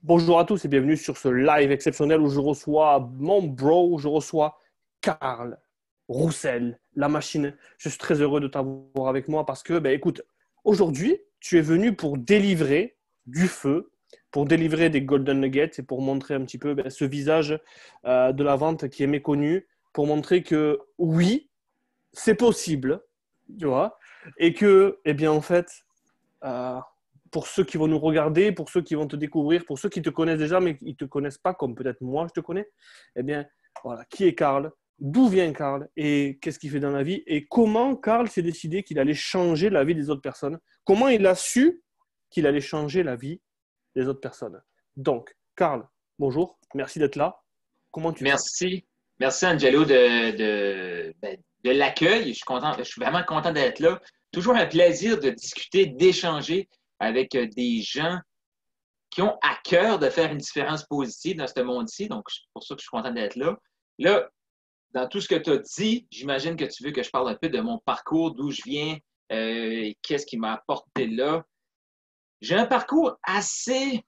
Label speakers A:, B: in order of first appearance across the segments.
A: Bonjour à tous et bienvenue sur ce live exceptionnel où je reçois mon bro, je reçois Karl Roussel, la machine. Je suis très heureux de t'avoir avec moi parce que, écoute, aujourd'hui, tu es venu pour délivrer du feu, pour délivrer des Golden Nuggets et pour montrer un petit peu ce visage de la vente qui est méconnu, pour montrer que oui, c'est possible, tu vois, et que, eh bien, en fait, euh, pour ceux qui vont nous regarder, pour ceux qui vont te découvrir, pour ceux qui te connaissent déjà, mais qui ne te connaissent pas, comme peut-être moi je te connais, eh bien, voilà, qui est Karl, d'où vient Karl et qu'est-ce qu'il fait dans la vie et comment Karl s'est décidé qu'il allait changer la vie des autres personnes, comment il a su qu'il allait changer la vie des autres personnes. Donc, Karl, bonjour, merci d'être là. Comment tu te sens?
B: Merci. Merci, Angelo, de l'accueil. Je suis vraiment content d'être là. Toujours un plaisir de discuter, d'échanger avec des gens qui ont à cœur de faire une différence positive dans ce monde-ci. Donc, c'est pour ça que je suis content d'être là. Là, dans tout ce que tu as dit, j'imagine que tu veux que je parle un peu de mon parcours, d'où je viens, et qu'est-ce qui m'a apporté là. J'ai un parcours assez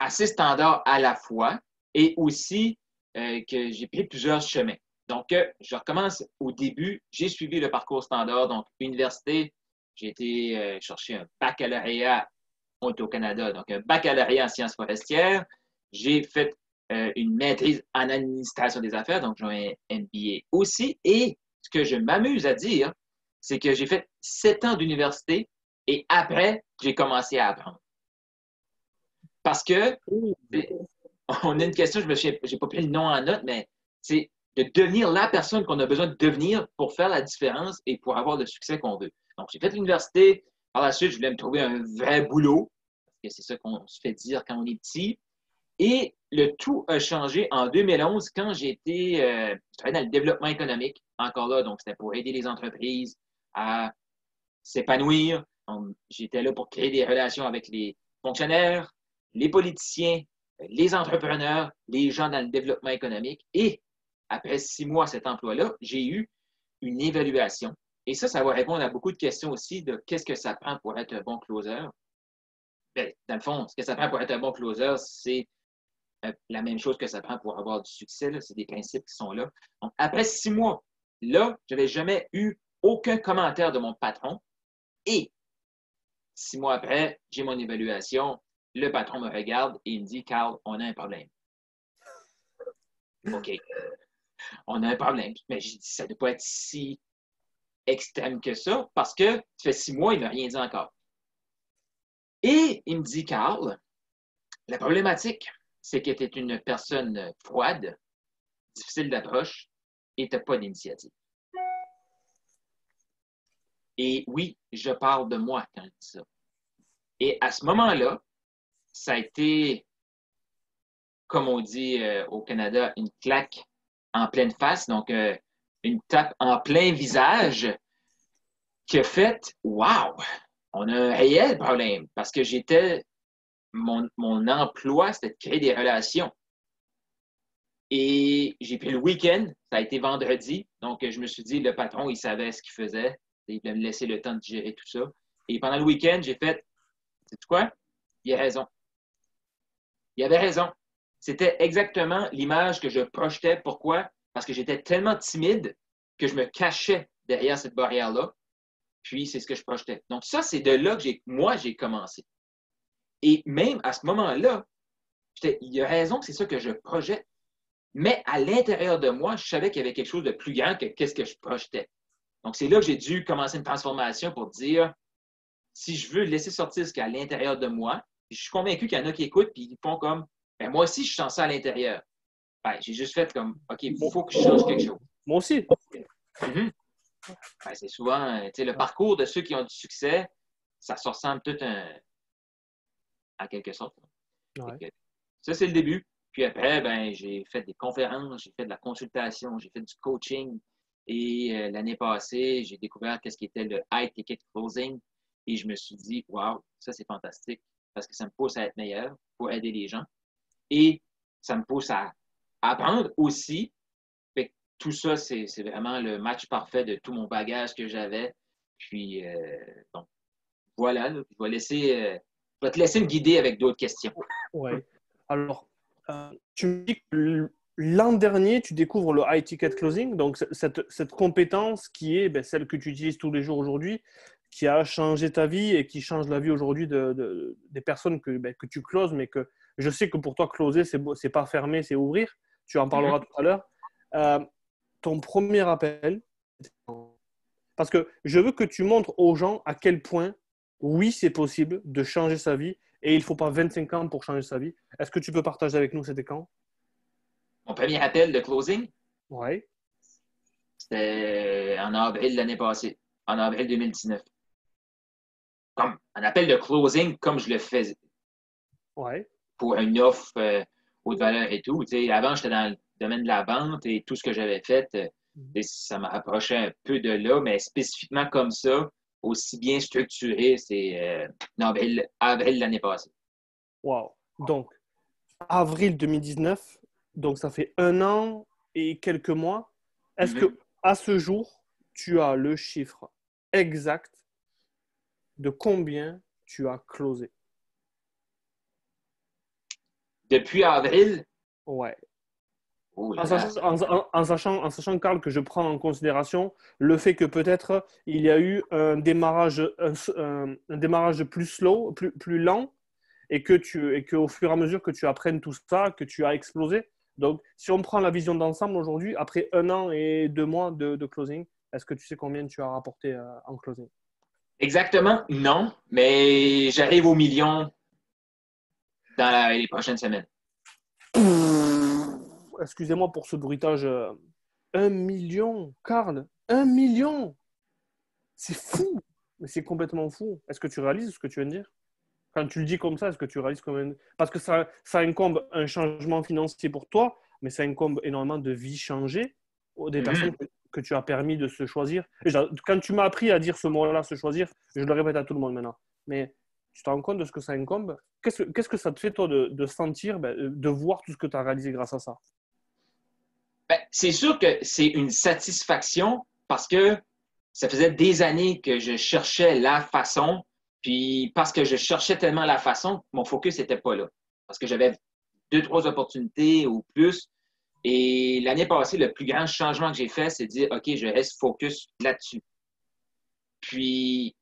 B: standard à la fois et aussi que j'ai pris plusieurs chemins. Donc, je recommence au début. J'ai suivi le parcours standard, donc université. J'ai été chercher un baccalauréat, on est au Canada, donc un baccalauréat en sciences forestières. J'ai fait une maîtrise en administration des affaires, donc j'ai un MBA aussi. Et ce que je m'amuse à dire, c'est que j'ai fait 7 ans d'université et après, j'ai commencé à apprendre. Parce que on a une question, j'ai pas pris le nom en note, mais c'est de devenir la personne qu'on a besoin de devenir pour faire la différence et pour avoir le succès qu'on veut. Donc, j'ai fait l'université. Par la suite, je voulais me trouver un vrai boulot, parce que c'est ça qu'on se fait dire quand on est petit. Et le tout a changé en 2011 quand je travaillais dans le développement économique, encore là, donc c'était pour aider les entreprises à s'épanouir. J'étais là pour créer des relations avec les fonctionnaires, les politiciens, les entrepreneurs, les gens dans le développement économique. Et après 6 mois à cet emploi-là, j'ai eu une évaluation. Et ça va répondre à beaucoup de questions aussi de qu'est-ce que ça prend pour être un bon closer. Bien, dans le fond, ce que ça prend pour être un bon closer, c'est la même chose que ça prend pour avoir du succès. C'est des principes qui sont là. Donc, après 6 mois, là, je n'avais jamais eu aucun commentaire de mon patron. Et 6 mois après, j'ai mon évaluation. Le patron me regarde et il me dit, Carl, on a un problème. OK, on a un problème. Mais j'ai dit, ça ne doit pas être si extrême que ça parce que ça fait 6 mois, il ne m'a rien dit encore. Et il me dit, Carl, la problématique, c'est que tu es une personne froide, difficile d'approche et tu n'as pas d'initiative. Et oui, je parle de moi quand je dis ça. Et à ce moment-là, ça a été, comme on dit au Canada, une claque en pleine face, donc une tape en plein visage qui a fait Wow, on a un réel problème parce que mon emploi, c'était de créer des relations. Et j'ai pris le week-end, ça a été vendredi, donc je me suis dit, le patron, il savait ce qu'il faisait, il voulait me laisser le temps de gérer tout ça. Et pendant le week-end, j'ai fait, sais quoi? Il a raison. Il avait raison. C'était exactement l'image que je projetais. Pourquoi? Parce que j'étais tellement timide que je me cachais derrière cette barrière-là. Puis, c'est ce que je projetais. Donc, ça, c'est de là que j'ai commencé. Et même à ce moment-là, il a raison que c'est ça que je projette. Mais à l'intérieur de moi, je savais qu'il y avait quelque chose de plus grand que qu'est-ce que je projetais. Donc, c'est là que j'ai dû commencer une transformation pour dire, si je veux laisser sortir ce qu'il y a à l'intérieur de moi, je suis convaincu qu'il y en a qui écoutent et ils font comme, ben, moi aussi, je sens ça à l'intérieur. Ben, j'ai juste fait comme, OK, il faut que je change quelque chose.
A: Moi aussi.
B: Mm-hmm. Ben, c'est souvent, le parcours de ceux qui ont du succès, ça se ressemble tout en quelque sorte.
A: Ouais.
B: Ça, c'est le début. Puis après, ben, j'ai fait des conférences, j'ai fait de la consultation, j'ai fait du coaching. Et l'année passée, j'ai découvert qu'est-ce qui était le high ticket closing. Et je me suis dit, wow, ça c'est fantastique parce que ça me pousse à être meilleur pour aider les gens. Et ça me pousse à apprendre aussi. Fait que tout ça, c'est vraiment le match parfait de tout mon bagage que j'avais. Puis, donc, voilà, là, je vais te laisser me guider avec d'autres questions.
A: Ouais. Alors, tu me dis que l'an dernier, tu découvres le high ticket closing, donc cette compétence qui est celle que tu utilises tous les jours aujourd'hui, qui a changé ta vie et qui change la vie aujourd'hui des personnes que tu closes, mais que je sais que pour toi, closer, c'est pas fermer, c'est ouvrir. Tu en
B: Mhm.
A: parleras tout à l'heure. Euh, Ton premier appel, parce que je veux que tu montres aux gens à quel point, oui, c'est possible de changer sa vie et il ne faut pas 25 ans pour changer sa vie. Est-ce que tu peux partager avec nous c'était quand?
B: Mon premier appel de closing,
A: Ouais,
B: c'était en avril de l'année passée, en avril 2019. Comme un appel de closing, comme je le faisais
A: ouais.
B: pour une offre haute valeur et tout. Tu sais, avant, j'étais dans le domaine de la vente et tout ce que j'avais fait, tu sais, ça m'a rapproché un peu de là, mais spécifiquement comme ça, aussi bien structuré, c'est avril de l'année passée.
A: Wow. Donc, avril 2019, donc ça fait 1 an et quelques mois. Est-ce
B: Mhm.
A: que à ce jour, tu as le chiffre exact de combien tu as closé?
B: Depuis avril,
A: Ouais.
B: oh
A: En
B: là là,
A: sachant, en sachant, Carl, que je prends en considération le fait que peut-être il y a eu un démarrage plus slow, plus lent, et qu'au fur et à mesure que tu apprennes tout ça, que tu as explosé. Donc, si on prend la vision d'ensemble aujourd'hui, après 1 an et 2 mois de closing, est-ce que tu sais combien tu as rapporté en closing?
B: exactement, non, mais j'arrive au million dans les prochaines semaines.
A: Excusez-moi pour ce bruitage. 1 million, Carl, 1 million! C'est fou! Mais c'est complètement fou. Est-ce que tu réalises ce que tu viens de dire? Quand tu le dis comme ça, est-ce que tu réalises combien... Parce que ça incombe un changement financier pour toi, mais ça incombe énormément de vies changées des
B: Mhm.
A: personnes que tu as permis de se choisir. Quand tu m'as appris à dire ce mot-là, se choisir, je le répète à tout le monde maintenant. Mais tu te rends compte de ce que ça incombe? Qu'est-ce que ça te fait, toi, de sentir, de voir tout ce que tu as réalisé grâce à ça?
B: Ben, c'est sûr que c'est une satisfaction parce que ça faisait des années que je cherchais la façon, puis parce que je cherchais tellement la façon, mon focus n'était pas là. Parce que j'avais deux, trois opportunités ou plus. Et l'année passée, le plus grand changement que j'ai fait, c'est de dire, OK, je reste focus là-dessus. Puis,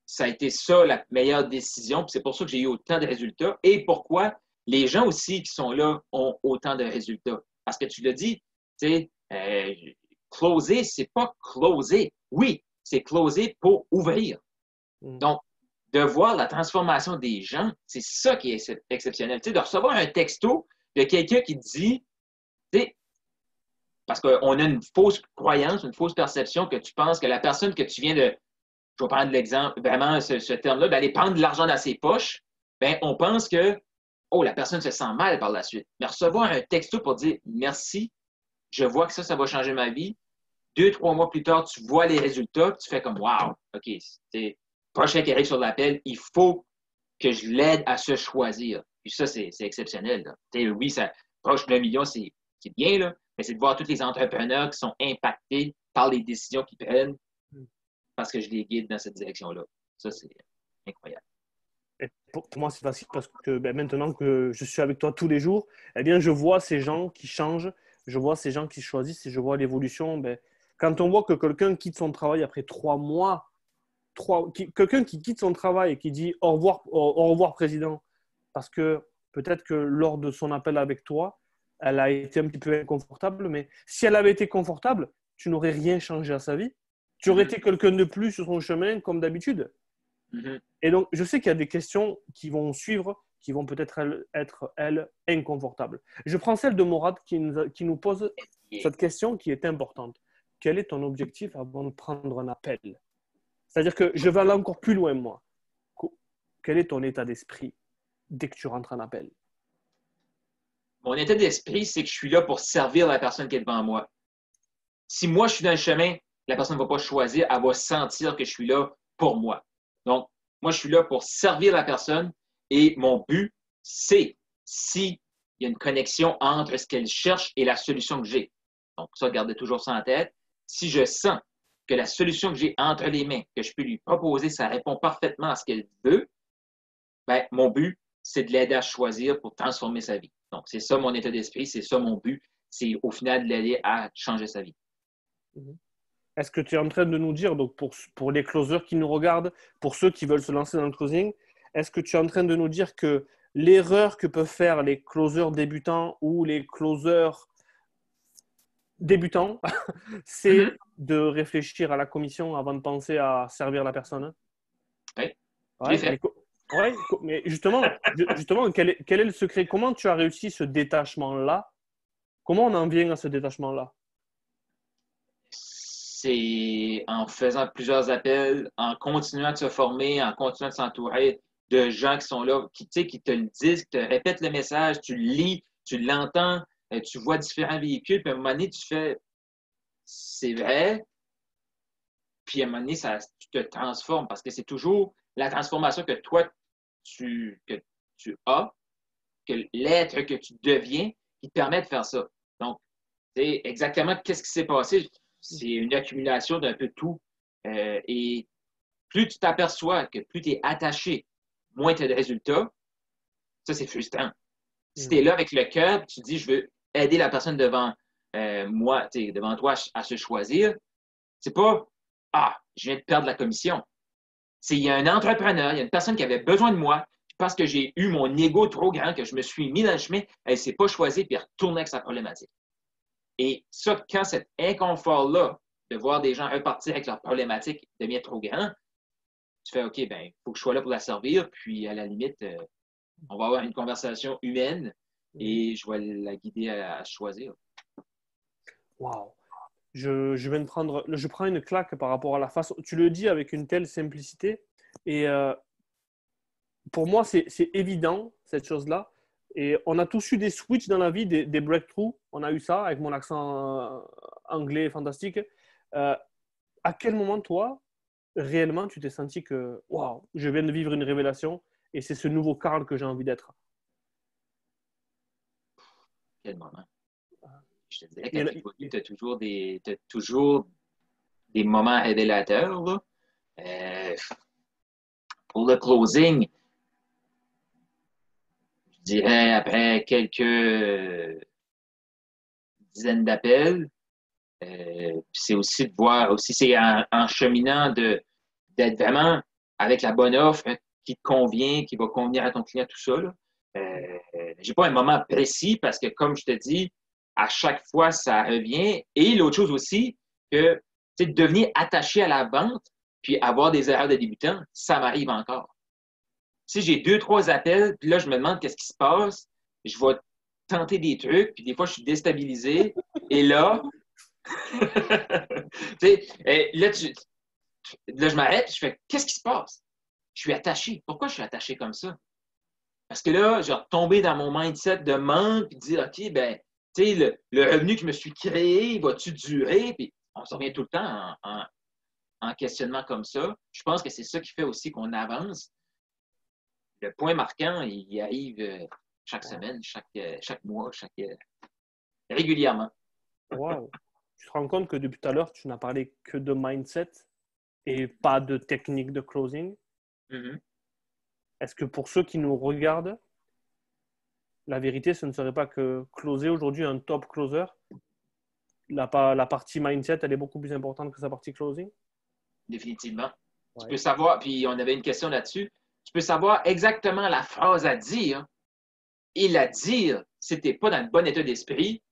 B: ça a été ça la meilleure décision. Puis c'est pour ça que j'ai eu autant de résultats. Et pourquoi les gens aussi qui sont là ont autant de résultats. Parce que tu l'as dit, tu sais, closer, c'est pas closer. Oui, c'est closer pour ouvrir.
A: Mm.
B: Donc, de voir la transformation des gens, c'est ça qui est exceptionnel. Tu sais, de recevoir un texto de quelqu'un qui dit, tu sais, parce qu'on a une fausse croyance, une fausse perception que tu penses que la personne que tu viens de, je vais prendre l'exemple, vraiment ce terme-là, d'aller prendre de l'argent dans ses poches, ben, on pense que, oh, la personne se sent mal par la suite. Mais recevoir un texto pour dire merci, je vois que ça va changer ma vie. 2, 3 mois plus tard, tu vois les résultats, tu fais comme wow, OK, c'est prochain qui arrive sur l'appel, il faut que je l'aide à se choisir. Puis ça, c'est exceptionnel. Oui, ça proche d'1 million, c'est bien, là, mais c'est de voir tous les entrepreneurs qui sont impactés par les décisions qu'ils prennent parce que je les guide dans cette direction-là. Ça, c'est incroyable.
A: Et pour moi, c'est facile parce que maintenant que je suis avec toi tous les jours, eh bien, je vois ces gens qui changent, je vois ces gens qui choisissent et je vois l'évolution. Quand on voit que quelqu'un quitte son travail après 3 mois, quelqu'un qui quitte son travail et qui dit au revoir, président, parce que peut-être que lors de son appel avec toi, elle a été un petit peu inconfortable, mais si elle avait été confortable, tu n'aurais rien changé à sa vie. Tu aurais
B: Mhm,
A: été quelqu'un de plus sur son chemin comme d'habitude.
B: mhm.
A: Et donc, je sais qu'il y a des questions qui vont suivre, qui vont peut-être être, elles, inconfortables. Je prends celle de Morad qui nous pose
B: Yeah.
A: cette question qui est importante. Quel est ton objectif avant de prendre un appel? C'est-à-dire que je vais aller encore plus loin, moi. Quel est ton état d'esprit dès que tu rentres en appel?
B: Mon état d'esprit, c'est que je suis là pour servir la personne qui est devant moi. Si moi, je suis dans le chemin, la personne ne va pas choisir, elle va sentir que je suis là pour moi. Donc, moi, je suis là pour servir la personne et mon but, c'est s'il y a une connexion entre ce qu'elle cherche et la solution que j'ai. Donc, ça, gardez toujours ça en tête. Si je sens que la solution que j'ai entre les mains, que je peux lui proposer, ça répond parfaitement à ce qu'elle veut, ben, mon but, c'est de l'aider à choisir pour transformer sa vie. Donc, c'est ça mon état d'esprit, c'est ça mon but, c'est au final de l'aider à changer sa vie.
A: Est-ce que tu es en train de nous dire, donc pour les closers qui nous regardent, pour ceux qui veulent se lancer dans le closing, est-ce que tu es en train de nous dire que l'erreur que peuvent faire les closers débutants ou les closers débutants, c'est de réfléchir à la commission avant de penser à servir la personne?
B: Oui,
A: Ouais, mais justement, quel est le secret? Comment tu as réussi ce détachement-là? Comment on en vient à ce détachement-là?
B: C'est en faisant plusieurs appels, en continuant de se former, en continuant de s'entourer de gens qui sont là, qui te le disent, qui te répètent le message, tu le lis, tu l'entends, tu vois différents véhicules, puis à un moment donné, tu fais c'est vrai, puis à un moment donné, tu te transformes parce que c'est toujours la transformation que toi, que tu as, que l'être que tu deviens, qui te permet de faire ça. Donc, c'est exactement qu'est-ce qui s'est passé. C'est une accumulation d'un peu tout. Et plus tu t'aperçois que plus tu es attaché, moins tu as de résultats, ça, c'est frustrant. Si tu es là avec le cœur, tu dis, je veux aider la personne devant moi, devant toi à se choisir, c'est pas, je viens de perdre la commission. Il y a un entrepreneur, il y a une personne qui avait besoin de moi, parce que j'ai eu mon ego trop grand, que je me suis mis dans le chemin, elle ne s'est pas choisie, puis elle retourne avec sa problématique. Et ça, quand cet inconfort-là, de voir des gens repartir avec leur problématique, devient trop grand, tu fais, OK, il faut que je sois là pour la servir, puis à la limite, on va avoir une conversation humaine et je vais la guider à choisir.
A: Wow. Je prends une claque par rapport à la façon. Tu le dis avec une telle simplicité. Et pour moi, c'est évident, cette chose-là. Et on a tous eu des switches dans la vie, des breakthroughs. On a eu ça avec mon accent anglais fantastique. À quel moment, toi, réellement, tu t'es senti que, waouh, je viens de vivre une révélation et c'est ce nouveau Karl que j'ai envie d'être?
B: Quel moment? Je te dirais qu'à tu évolues, tu as toujours des moments révélateurs. Là. Pour le closing, je dirais après quelques dizaines d'appels, c'est aussi de voir, aussi c'est en cheminant d'être vraiment avec la bonne offre qui te convient, qui va convenir à ton client, tout ça. J'ai pas un moment précis parce que, comme je te dis, à chaque fois, ça revient. Et l'autre chose aussi, que de devenir attaché à la vente puis avoir des erreurs de débutant, ça m'arrive encore. Si j'ai 2, 3 appels, puis là, je me demande qu'est-ce qui se passe, je vais tenter des trucs, puis des fois, je suis déstabilisé. Et là, là, je m'arrête, puis je fais qu'est-ce qui se passe? Je suis attaché. Pourquoi je suis attaché comme ça? Parce que là, j'ai retombé dans mon mindset de manque, puis de dire, OK, le revenu que je me suis créé, va-tu durer? Puis on se revient tout le temps en questionnement comme ça. Je pense que c'est ça qui fait aussi qu'on avance. Le point marquant, il arrive chaque semaine, chaque mois, régulièrement.
A: Wow. Tu te rends compte que depuis tout à l'heure, tu n'as parlé que de mindset et pas de technique de closing.
B: Mm-hmm.
A: Est-ce que pour ceux qui nous regardent, la vérité, ce ne serait pas que closer aujourd'hui un top closer, la partie mindset, elle est beaucoup plus importante que sa partie closing?
B: Définitivement.
A: Ouais.
B: Tu peux savoir, puis on avait une question là-dessus, tu peux savoir exactement la phrase à dire et la dire si tu n'es pas dans le bon état d'esprit.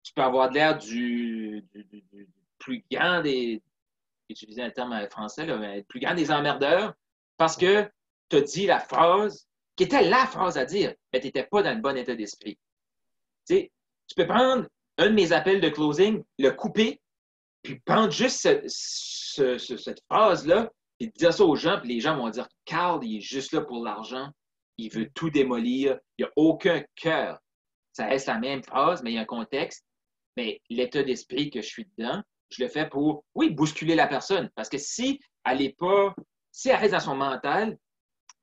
B: Tu peux avoir l'air du plus grand des, utiliser un terme français, là, mais le plus grand des emmerdeurs parce que tu as dit la phrase qui était la phrase à dire, mais tu n'étais pas dans le bon état d'esprit. Tu peux prendre un de mes appels de closing, le couper, puis prendre juste cette phrase-là, puis dire ça aux gens, puis les gens vont dire Carl, il est juste là pour l'argent, il veut tout démolir, il n'y a aucun cœur. Ça reste la même phrase, mais il y a un contexte. Mais l'état d'esprit que je suis dedans, je le fais pour, oui, bousculer la personne. Parce que si elle reste dans son mental,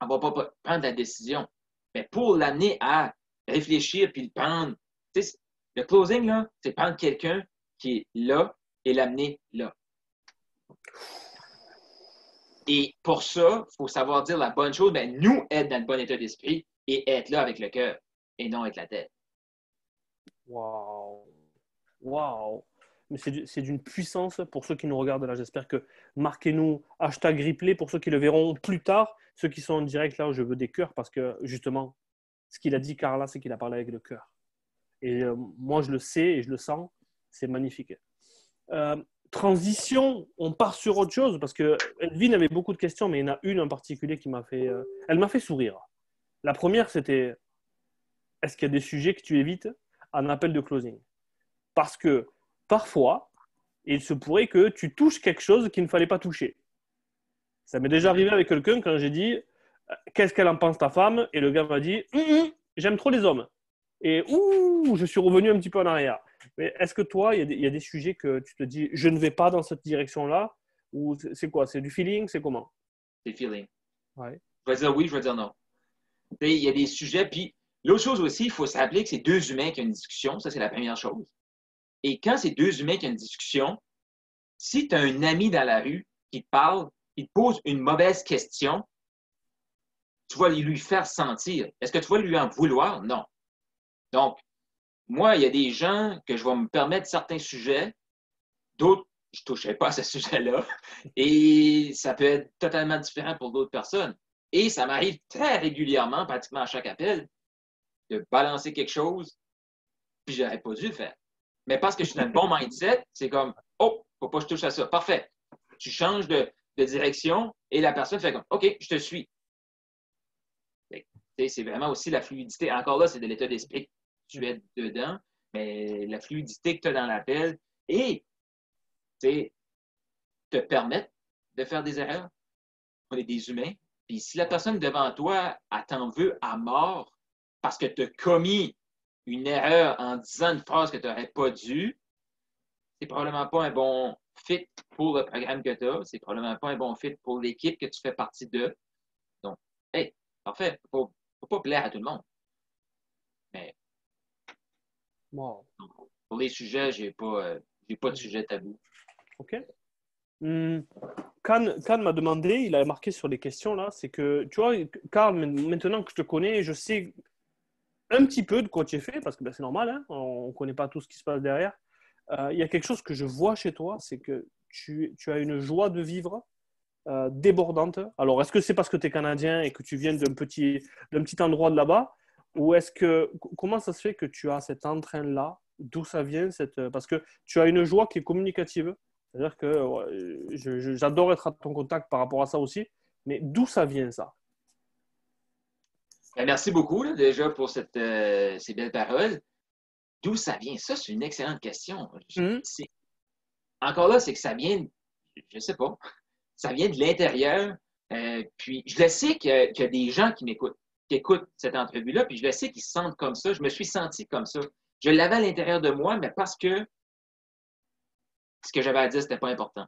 B: elle ne va pas prendre la décision. Mais pour l'amener à réfléchir puis le prendre, le closing, là, c'est prendre quelqu'un qui est là et l'amener là. Et pour ça, il faut savoir dire la bonne chose, nous être dans le bon état d'esprit et être là avec le cœur et non avec la tête.
A: Waouh! Waouh! Mais c'est d'une puissance pour ceux qui nous regardent là. J'espère que marquez-nous hashtag replay pour ceux qui le verront plus tard. Ceux qui sont en direct là, je veux des cœurs parce que justement, ce qu'il a dit Carla, c'est qu'il a parlé avec le cœur. Et moi, je le sais et je le sens. C'est magnifique. Transition, on part sur autre chose parce que Elvin avait beaucoup de questions, mais il y en a une en particulier qui m'a fait, elle m'a fait sourire. La première, c'était est-ce qu'il y a des sujets que tu évites en appel de closing? Parce que parfois, il se pourrait que tu touches quelque chose qu'il ne fallait pas toucher. Ça m'est déjà arrivé avec quelqu'un quand j'ai dit qu'est-ce qu'elle en pense ta femme? Et le gars m'a dit j'aime trop les hommes. Et je suis revenu un petit peu en arrière. Mais est-ce que toi, il y a des sujets que tu te dis je ne vais pas dans cette direction-là? Ou c'est quoi? C'est du feeling? C'est comment?
B: C'est feeling.
A: Ouais.
B: Je vais dire oui, je vais dire non. Il y a des sujets, puis l'autre chose aussi, il faut se rappeler que c'est deux humains qui ont une discussion, ça c'est la première chose. Et quand c'est deux humains qui ont une discussion, si tu as un ami dans la rue qui te parle, il te pose une mauvaise question, tu vas lui faire sentir. Est-ce que tu vas lui en vouloir? Non. Donc, moi, il y a des gens que je vais me permettre certains sujets, d'autres, je ne toucherai pas à ce sujet-là. Et ça peut être totalement différent pour d'autres personnes. Et ça m'arrive très régulièrement, pratiquement à chaque appel, de balancer quelque chose, puis je n'aurais pas dû le faire. Mais parce que je suis dans le bon mindset, c'est comme, oh, faut pas que je touche à ça. Parfait. Tu changes de direction et la personne fait comme, OK, je te suis. C'est vraiment aussi la fluidité. Encore là, c'est de l'état d'esprit que tu es dedans, mais la fluidité que tu as dans l'appel et te permettre de faire des erreurs. On est des humains. Puis si la personne devant toi, elle t'en veut à mort parce que tu as commis une erreur en disant une phrase que tu n'aurais pas dû, c'est probablement pas un bon fit pour le programme que tu as. C'est probablement pas un bon fit pour l'équipe que tu fais partie de. Donc, hey, parfait. Faut pas plaire à tout le monde. Mais
A: Wow.
B: pour les sujets, j'ai pas de sujet tabou.
A: OK. Khan m'a demandé, il a marqué sur les questions là, c'est que, tu vois, Karl, maintenant que je te connais, je sais un petit peu de quoi tu es fait, parce que ben, c'est normal, hein, on ne connaît pas tout ce qui se passe derrière. Il y a quelque chose que je vois chez toi, c'est que tu as une joie de vivre débordante. Alors, est-ce que c'est parce que tu es Canadien et que tu viens d'un petit endroit de là-bas, ou comment ça se fait que tu as cet entrain-là? D'où ça vient parce que tu as une joie qui est communicative. C'est-à-dire que j'adore être à ton contact par rapport à ça aussi, mais d'où ça vient ça?
B: Merci beaucoup là, déjà pour ces belles paroles. D'où ça vient? Ça, c'est une excellente question. Encore là, c'est que ça vient, je ne sais pas, ça vient de l'intérieur. Puis je le sais qu'il y a des gens qui m'écoutent, qui écoutent cette entrevue-là, puis je le sais qu'ils se sentent comme ça. Je me suis senti comme ça. Je l'avais à l'intérieur de moi, mais parce que ce que j'avais à dire, c'était pas important.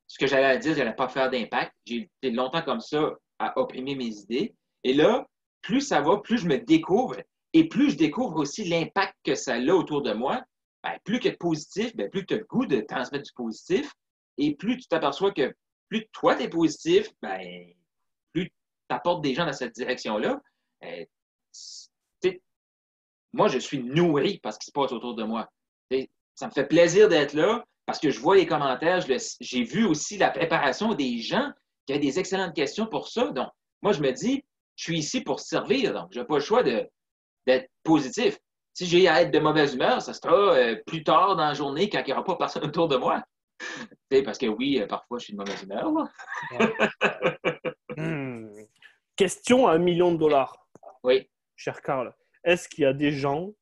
B: Ce que j'avais à dire, je n'allais pas faire d'impact. J'ai été longtemps comme ça à opprimer mes idées. Et là, plus ça va, plus je me découvre et plus je découvre aussi l'impact que ça a autour de moi. Ben, plus que de positif, ben, plus tu as le goût de transmettre du positif et plus tu t'aperçois que plus toi, tu es positif, ben, plus tu apportes des gens dans cette direction-là. Moi, je suis nourri par ce qui se passe autour de moi. Ça me fait plaisir d'être là parce que je vois les commentaires. J'ai vu aussi la préparation des gens qui avaient des excellentes questions pour ça. Donc, moi, je me dis, je suis ici pour servir. Donc, je n'ai pas le choix d'être positif. Si j'ai à être de mauvaise humeur, ça sera plus tard dans la journée quand il n'y aura pas personne autour de moi. Parce que oui, parfois, je suis de mauvaise humeur.
A: Question à $1 million.
B: Oui.
A: Cher Karl, est-ce qu'il y a des gens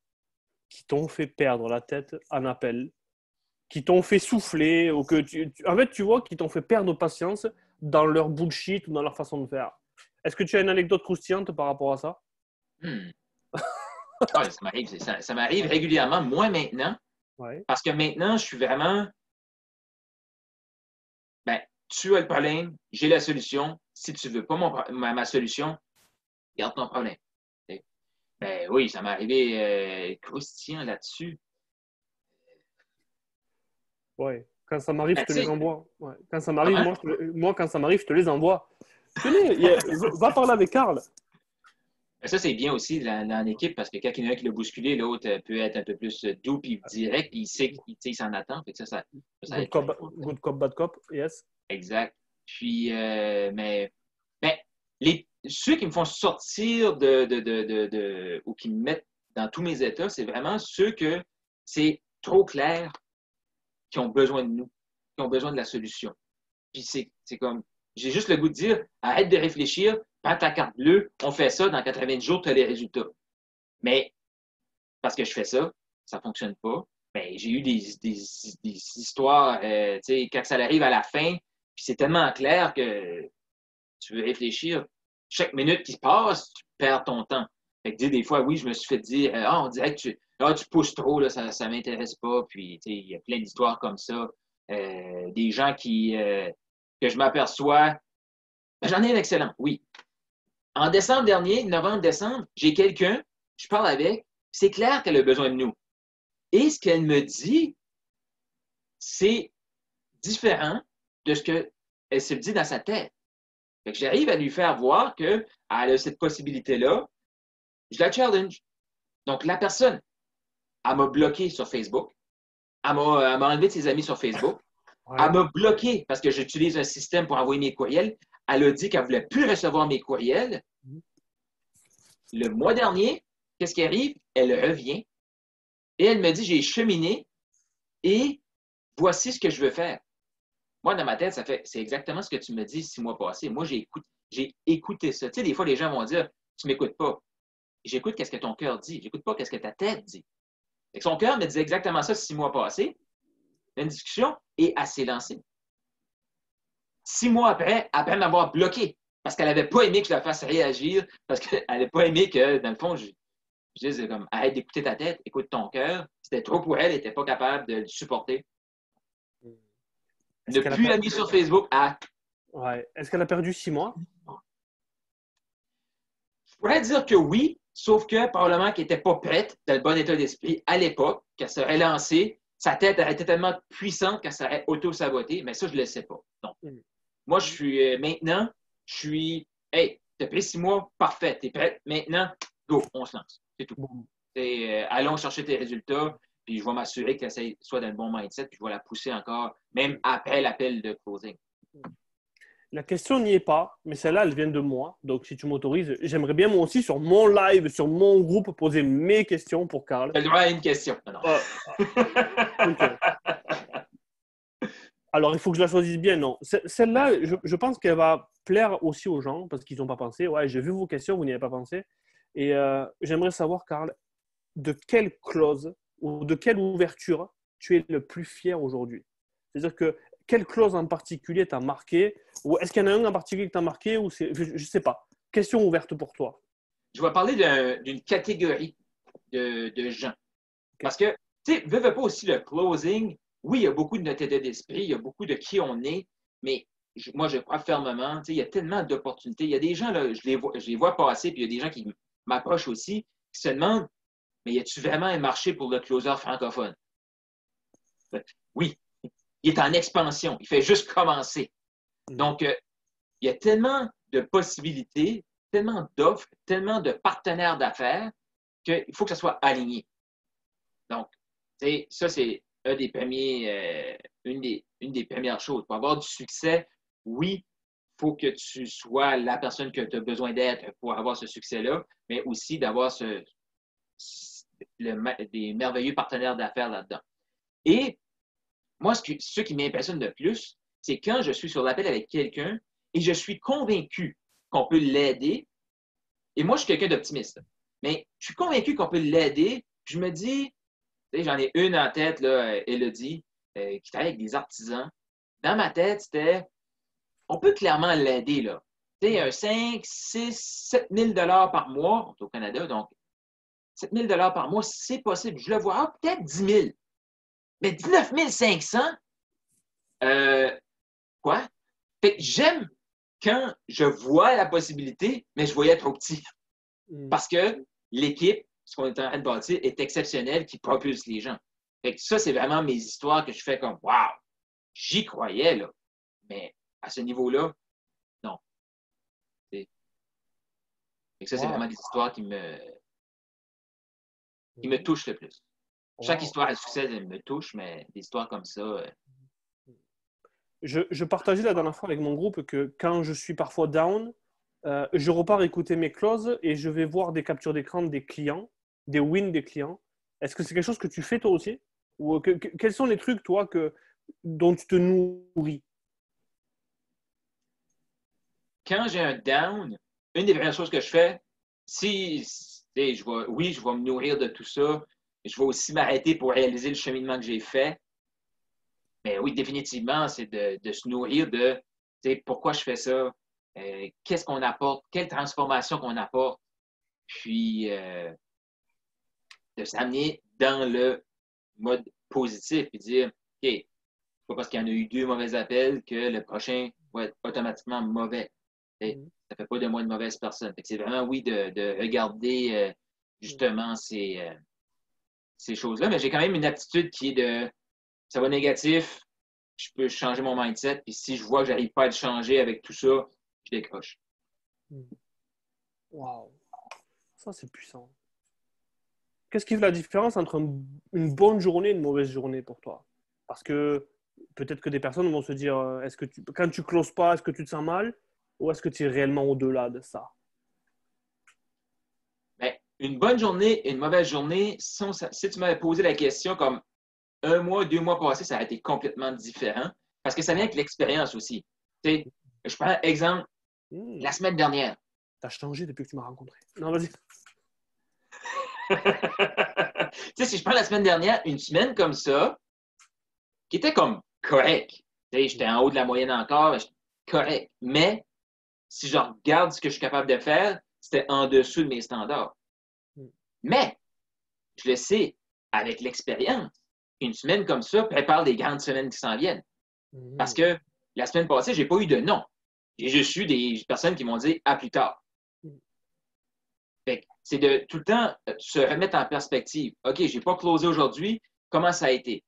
A: qui t'ont fait perdre la tête en appel, qui t'ont fait souffler, ou que en fait, tu vois, qui t'ont fait perdre patience dans leur bullshit ou dans leur façon de faire? Est-ce que tu as une anecdote croustillante par rapport à ça?
B: Ouais, ça m'arrive régulièrement, moins maintenant, parce que maintenant, je suis vraiment, ben, tu as le problème, j'ai la solution. Si tu ne veux pas ma solution, garde ton problème. Ben oui, ça m'est arrivé croustillant là-dessus.
A: Ouais. Quand ça m'arrive, je te les envoie. Ouais. Quand ça m'arrive,
B: Comment?
A: moi, quand ça m'arrive, je te les envoie. Tenez, va parler avec Karl.
B: Ça, c'est bien aussi dans l'équipe parce que quand il y en a un qui l'a bousculé, l'autre peut être un peu plus doux puis direct, puis il sait qu'il s'en attend. Fait que ça aide toujours.
A: Good cop, bad cop, yes.
B: Exact. Puis, mais ceux qui me font sortir ou qui me mettent dans tous mes états, c'est vraiment ceux que c'est trop clair qui ont besoin de nous, qui ont besoin de la solution. Puis c'est comme, j'ai juste le goût de dire, arrête de réfléchir, prends ta carte bleue, on fait ça, dans 90 jours, tu as les résultats. Mais parce que je fais ça, ça ne fonctionne pas. Ben, j'ai eu des histoires, tu sais, quand ça arrive à la fin, puis c'est tellement clair que tu veux réfléchir. Chaque minute qui se passe, tu perds ton temps. Fait que des fois, oui, je me suis fait dire, on dirait que tu pousses trop, là, ça ne m'intéresse pas. Puis, tu sais, il y a plein d'histoires comme ça. Des gens que je m'aperçois. Ben, j'en ai un excellent, oui. En décembre dernier, novembre-décembre, j'ai quelqu'un, je parle avec, c'est clair qu'elle a besoin de nous. Et ce qu'elle me dit, c'est différent de ce qu'elle se dit dans sa tête. Fait que j'arrive à lui faire voir qu'elle a cette possibilité-là. Je la challenge. Donc, la personne, elle m'a bloqué sur Facebook. Elle m'a enlevé de ses amis sur Facebook.
A: Ouais.
B: Elle m'a bloqué parce que j'utilise un système pour envoyer mes courriels. Elle a dit qu'elle ne voulait plus recevoir mes courriels. Le mois dernier, qu'est-ce qui arrive? Elle revient et elle me dit, j'ai cheminé et voici ce que je veux faire. Moi, dans ma tête, c'est exactement ce que tu me dis 6 mois passés. Moi, j'ai écouté ça. Tu sais, des fois, les gens vont dire, tu ne m'écoutes pas. J'écoute qu'est-ce que ton cœur dit. J'écoute pas qu'est-ce que ta tête dit. Et son cœur me disait exactement ça 6 mois passés. Une discussion et elle s'est lancée. 6 mois après m'avoir bloqué, parce qu'elle n'avait pas aimé que je la fasse réagir, parce qu'elle n'avait pas aimé que, dans le fond, je disais comme, arrête d'écouter ta tête, écoute ton cœur. C'était trop pour elle, elle n'était pas capable de le supporter. Ne plus la mise sur Facebook.
A: Ouais. Est-ce qu'elle a perdu 6 mois?
B: Je pourrais dire que oui, sauf que probablement qu'elle n'était pas prête, dans le bon état d'esprit, à l'époque, qu'elle serait lancée. Sa tête aurait été tellement puissante qu'elle serait auto-sabotée, mais ça, je ne le sais pas. Donc, moi, je suis maintenant, hey, t'as pris 6 mois, parfait, t'es prête, maintenant, go, on se lance. C'est tout. Allons chercher tes résultats, puis je vais m'assurer qu'elle soit dans le bon mindset, puis je vais la pousser encore, même après l'appel de closing.
A: La question n'y est pas, mais celle-là, elle vient de moi. Donc, si tu m'autorises, j'aimerais bien moi aussi, sur mon live, sur mon groupe, poser mes questions pour Carl.
B: Tu as le droit à une question. Non.
A: Okay. Alors, il faut que je la choisisse bien, non. Celle-là, je pense qu'elle va plaire aussi aux gens parce qu'ils n'ont pas pensé. Ouais, j'ai vu vos questions, vous n'y avez pas pensé. Et j'aimerais savoir, Carl, de quelle clause ou de quelle ouverture tu es le plus fier aujourd'hui? C'est-à-dire que quelle clause en particulier t'a marqué? Ou est-ce qu'il y en a un en particulier qui t'a marqué? Ou je ne sais pas. Question ouverte pour toi.
B: Je vais parler d'une catégorie de gens. Okay. Parce que, tu sais, veux pas aussi le closing. Oui, il y a beaucoup de notre état d'esprit, il y a beaucoup de qui on est, mais moi, je crois fermement, tu sais, il y a tellement d'opportunités. Il y a des gens, là, je les vois passer, puis il y a des gens qui m'approchent aussi, qui se demandent, mais y a-tu vraiment un marché pour le closer francophone? Oui, il est en expansion, il fait juste commencer. Donc, il y a tellement de possibilités, tellement d'offres, tellement de partenaires d'affaires qu'il faut que ça soit aligné. Donc, ça, c'est une des premières choses. Pour avoir du succès, oui, il faut que tu sois la personne que tu as besoin d'être pour avoir ce succès-là, mais aussi d'avoir des merveilleux partenaires d'affaires là-dedans. Et moi, ce qui m'impressionne le plus, c'est quand je suis sur l'appel avec quelqu'un et je suis convaincu qu'on peut l'aider. Et moi, je suis quelqu'un d'optimiste. Mais je suis convaincu qu'on peut l'aider. Je me dis, j'en ai une en tête, là, Élodie, qui travaille avec des artisans. Dans ma tête, c'était, on peut clairement l'aider, là. Tu sais, un 5, 6, 7 000 par mois, on est au Canada, donc 7 000 par mois, c'est possible. Je le vois, peut-être 10 000. Mais 19 500, quoi? Fait que j'aime quand je vois la possibilité, mais je voyais trop petit. Parce que l'équipe, ce qu'on est en train de bâtir, est exceptionnelle, qui propulse les gens. Fait que ça, c'est vraiment mes histoires que je fais comme, wow, j'y croyais, là. Mais à ce niveau-là, non. Et ça, c'est
A: Wow.
B: vraiment des histoires qui me touchent le plus. Chaque
A: Wow.
B: histoire à succès elle me touche, mais des histoires comme ça,
A: Je partageais la dernière fois avec mon groupe que quand je suis parfois down, je repars écouter mes closes et je vais voir des captures d'écran des clients, des wins des clients. Est-ce que c'est quelque chose que tu fais toi aussi? Ou quels sont les trucs, toi, dont tu te nourris?
B: quand j'ai un down, une des premières choses que je fais, si, oui, je vais me nourrir de tout ça. Je vais aussi m'arrêter pour réaliser le cheminement que j'ai fait. Mais oui, définitivement, c'est de se nourrir de pourquoi je fais ça, qu'est-ce qu'on apporte, quelle transformation qu'on apporte, puis de s'amener dans le mode positif et dire, OK, c'est pas parce qu'il y en a eu 2 mauvais appels que le prochain va être automatiquement mauvais. T'sais,
A: Mhm.
B: ça fait pas de moi une mauvaise personne. C'est vraiment, oui, de regarder justement ces choses-là, mais j'ai quand même une aptitude qui est ça va négatif, je peux changer mon mindset, puis si je vois que j'arrive pas à le changer avec tout ça, je décroche.
A: Wow, ça c'est puissant. Qu'est-ce qui fait la différence entre une bonne journée et une mauvaise journée pour toi? Parce que peut-être que des personnes vont se dire, quand tu closes pas, est-ce que tu te sens mal? Ou est-ce que tu es réellement au-delà de ça?
B: Mais une bonne journée et une mauvaise journée, si tu m'avais posé la question comme 1 mois, 2 mois passés, ça a été complètement différent. Parce que ça vient
A: Ouais.
B: avec l'expérience aussi. T'sais, je prends exemple,
A: Hmm.
B: la semaine dernière.
A: T'as changé depuis que tu m'as rencontré. Non, vas-y.
B: Si je prends la semaine dernière, une semaine comme ça, qui était comme correct. J'étais en haut de la moyenne encore, mais correct. Mais si je regarde ce que je suis capable de faire, c'était en dessous de mes standards.
A: Hmm.
B: Mais je le sais, avec l'expérience, une semaine comme ça prépare les grandes semaines qui s'en viennent. Parce
A: Hmm.
B: que la semaine passée, j'ai pas eu de non. J'ai juste eu des personnes qui m'ont dit à plus tard.
A: Hmm.
B: C'est de tout le temps se remettre en perspective. OK, j'ai pas closé aujourd'hui, comment ça a été?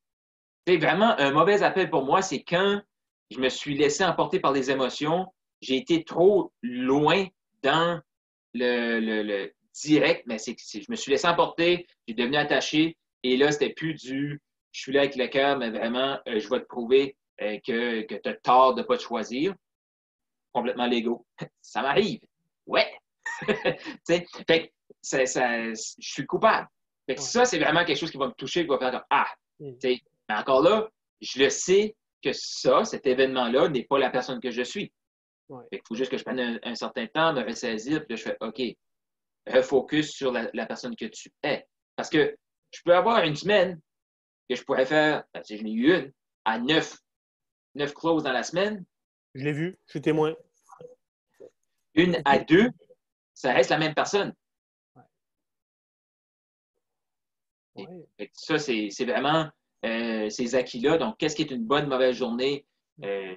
B: C'est vraiment un mauvais appel pour moi, c'est quand je me suis laissé emporter par les émotions, j'ai été trop loin dans le direct, mais je me suis laissé emporter, j'ai devenu attaché, et là, c'était plus je suis là avec le cœur, mais vraiment, je vais te prouver que tu as tort de ne pas te choisir. Complètement l'ego. Ça m'arrive. Ouais. Fait que je suis coupable. Fait que
A: Ouais.
B: ça, c'est vraiment quelque chose qui va me toucher, qui va faire comme Ah,
A: Hmm.
B: mais encore là, je le sais que cet événement-là, n'est pas la personne que je suis.
A: Ouais.
B: Fait qu'il faut juste que je prenne un certain temps, me ressaisir, puis là, je fais OK, refocus sur la personne que tu es. Parce que je peux avoir une semaine que je pourrais faire, si je n'ai eu une, à 9 closes dans la semaine,
A: Je l'ai vu, je suis témoin.
B: une à 2, ça reste la même personne.
A: Ouais. Ouais.
B: Ça, c'est vraiment ces acquis-là. Donc, qu'est-ce qui est une bonne, mauvaise journée?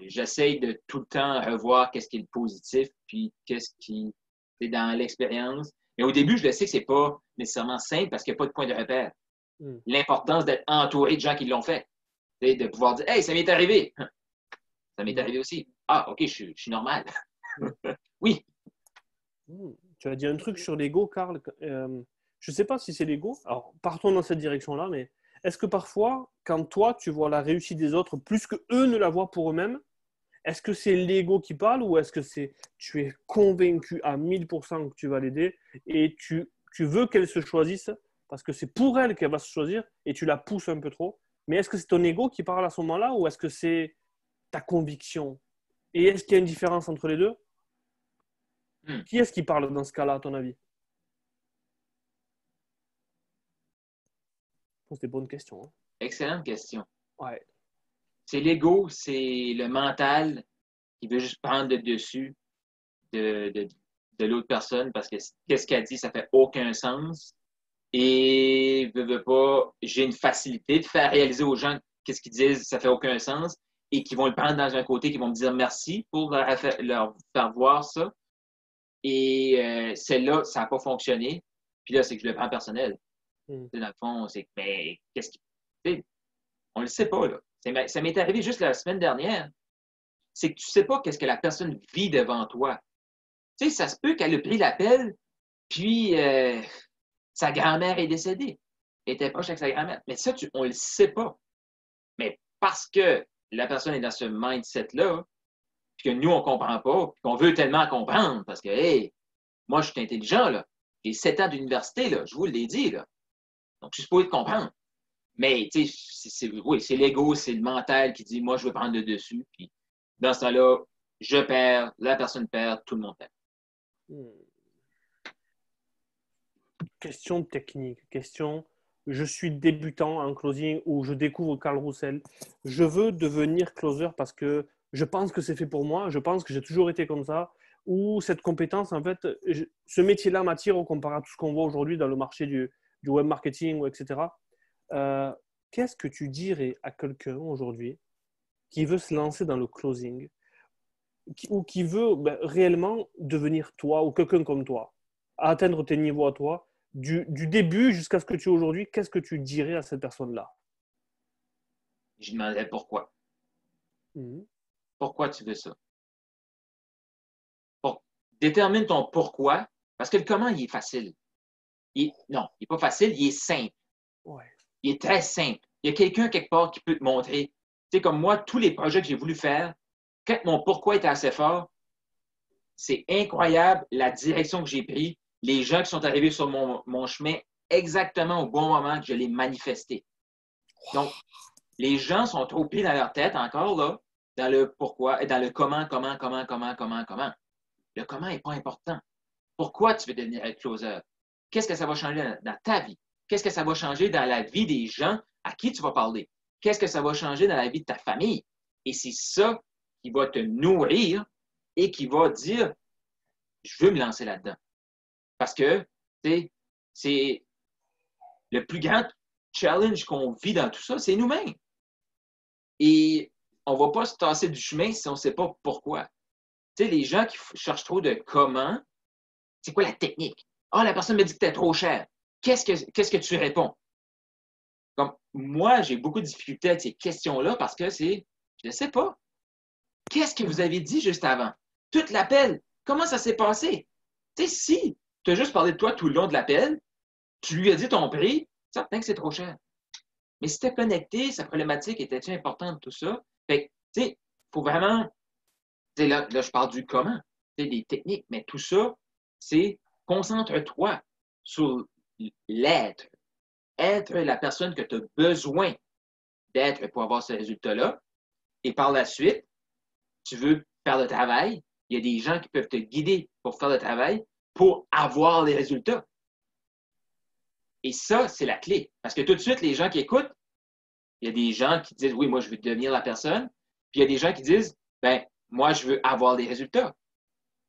B: J'essaye de tout le temps revoir qu'est-ce qui est le positif, puis qu'est-ce qui est dans l'expérience. Mais au début, je le sais que c'est pas nécessairement simple parce qu'il n'y a pas de point de repère.
A: Hmm.
B: L'importance d'être entouré de gens qui l'ont fait. De pouvoir dire Hey, ça m'est arrivé. Ça m'est
A: Hmm.
B: arrivé aussi. Ah, OK, je suis normal.
A: Hmm.
B: Oui.
A: Hmm. Tu as dit un truc sur l'ego, Karl. Je ne sais pas si c'est l'ego. Alors, partons dans cette direction-là, mais est-ce que parfois, quand toi, tu vois la réussite des autres plus que eux ne la voient pour eux-mêmes, est-ce que c'est l'ego qui parle ou est-ce que tu es convaincu à 1000% que tu vas l'aider et tu veux qu'elle se choisisse parce que c'est pour elle qu'elle va se choisir et tu la pousses un peu trop. Mais est-ce que c'est ton ego qui parle à ce moment-là ou est-ce que c'est ta conviction? Et est-ce qu'il y a une différence entre les deux?
B: Hmm.
A: Qui est-ce qui parle dans ce cas-là, à ton avis? C'est des bonnes questions. Hein.
B: Excellente question.
A: Ouais.
B: C'est l'ego, c'est le mental qui veut juste prendre le dessus de, de, de l'autre personne parce que qu'est-ce qu'elle dit, ça fait aucun sens. Et veux pas, j'ai une facilité de faire réaliser aux gens qu'est-ce qu'ils disent, ça fait aucun sens, et qui vont le prendre dans un côté, qui vont me dire merci pour leur faire voir ça. Et celle-là, ça n'a pas fonctionné. Puis là, c'est que je le prends personnel.
A: Mm.
B: Dans le fond, c'est que, mais qu'est-ce qui. On le sait pas, là. Ça m'est arrivé juste la semaine dernière. C'est que tu sais pas qu'est-ce que la personne vit devant toi. Tu sais, ça se peut qu'elle ait pris l'appel, Puis, sa grand-mère est décédée. Elle était proche avec sa grand-mère. Mais ça, on ne le sait pas. Mais parce que la personne est dans ce mindset-là, puis que nous, on ne comprend pas, puis qu'on veut tellement comprendre, parce que, hey, moi, je suis intelligent, là. J'ai 7 ans d'université, là. Je vous l'ai dit, là. Donc, je suis supposé de comprendre. Mais, tu sais, oui, c'est l'ego, c'est le mental qui dit, moi, je veux prendre le dessus. Puis, dans ce temps-là, je perds, la personne perd, tout le monde perd.
A: Question technique, question, je suis débutant en closing ou je découvre Carl Roussel. Je veux devenir closer parce que je pense que c'est fait pour moi, je pense que j'ai toujours été comme ça, ou cette compétence, en fait, ce métier-là m'attire au comparé à tout ce qu'on voit aujourd'hui dans le marché du web marketing, etc. Qu'est-ce que tu dirais à quelqu'un aujourd'hui qui veut se lancer dans le closing ou qui veut réellement devenir toi ou quelqu'un comme toi, atteindre tes niveaux à toi, du début jusqu'à ce que tu es aujourd'hui, qu'est-ce que tu dirais à cette personne-là?
B: Je demandais pourquoi.
A: Mhm.
B: Pourquoi tu veux ça? Bon, détermine ton pourquoi, parce que le comment, il est facile. Non, il n'est pas facile, il est simple.
A: Ouais.
B: Il est très simple. Il y a quelqu'un quelque part qui peut te montrer. Tu sais, comme moi, tous les projets que j'ai voulu faire, quand mon pourquoi était assez fort, c'est incroyable la direction que j'ai prise, les gens qui sont arrivés sur mon chemin exactement au bon moment que je l'ai manifesté. Donc, les gens sont trop pris dans leur tête encore, là, dans le pourquoi et dans le comment. Le comment n'est pas important. Pourquoi tu veux devenir un closer? Qu'est-ce que ça va changer dans ta vie? Qu'est-ce que ça va changer dans la vie des gens à qui tu vas parler? Qu'est-ce que ça va changer dans la vie de ta famille? Et c'est ça qui va te nourrir et qui va dire, je veux me lancer là-dedans. Parce que, tu sais, c'est le plus grand challenge qu'on vit dans tout ça, c'est nous-mêmes. Et on ne va pas se tasser du chemin si on ne sait pas pourquoi. Tu sais, les gens qui cherchent trop de comment, c'est quoi la technique? Ah, la personne me dit que tu es trop cher. Qu'est-ce que tu réponds? Comme moi, j'ai beaucoup de difficultés avec ces questions-là parce que je ne sais pas. Qu'est-ce que vous avez dit juste avant? Tout l'appel, comment ça s'est passé? Tu sais, si tu as juste parlé de toi tout le long de l'appel, tu lui as dit ton prix, certain que c'est trop cher. Mais si tu es connecté, sa problématique était-tu importante, tout ça? Fait que, tu sais, il faut vraiment, tu sais, là, je parle du comment, tu sais, des techniques, mais tout ça, c'est concentre-toi sur l'être. Être la personne que tu as besoin d'être pour avoir ce résultat-là. Et par la suite, tu veux faire le travail. Il y a des gens qui peuvent te guider pour faire le travail pour avoir les résultats. Et ça, c'est la clé. Parce que tout de suite, les gens qui écoutent, il y a des gens qui disent, oui, moi, je veux devenir la personne. Puis il y a des gens qui disent, ben, moi, je veux avoir des résultats.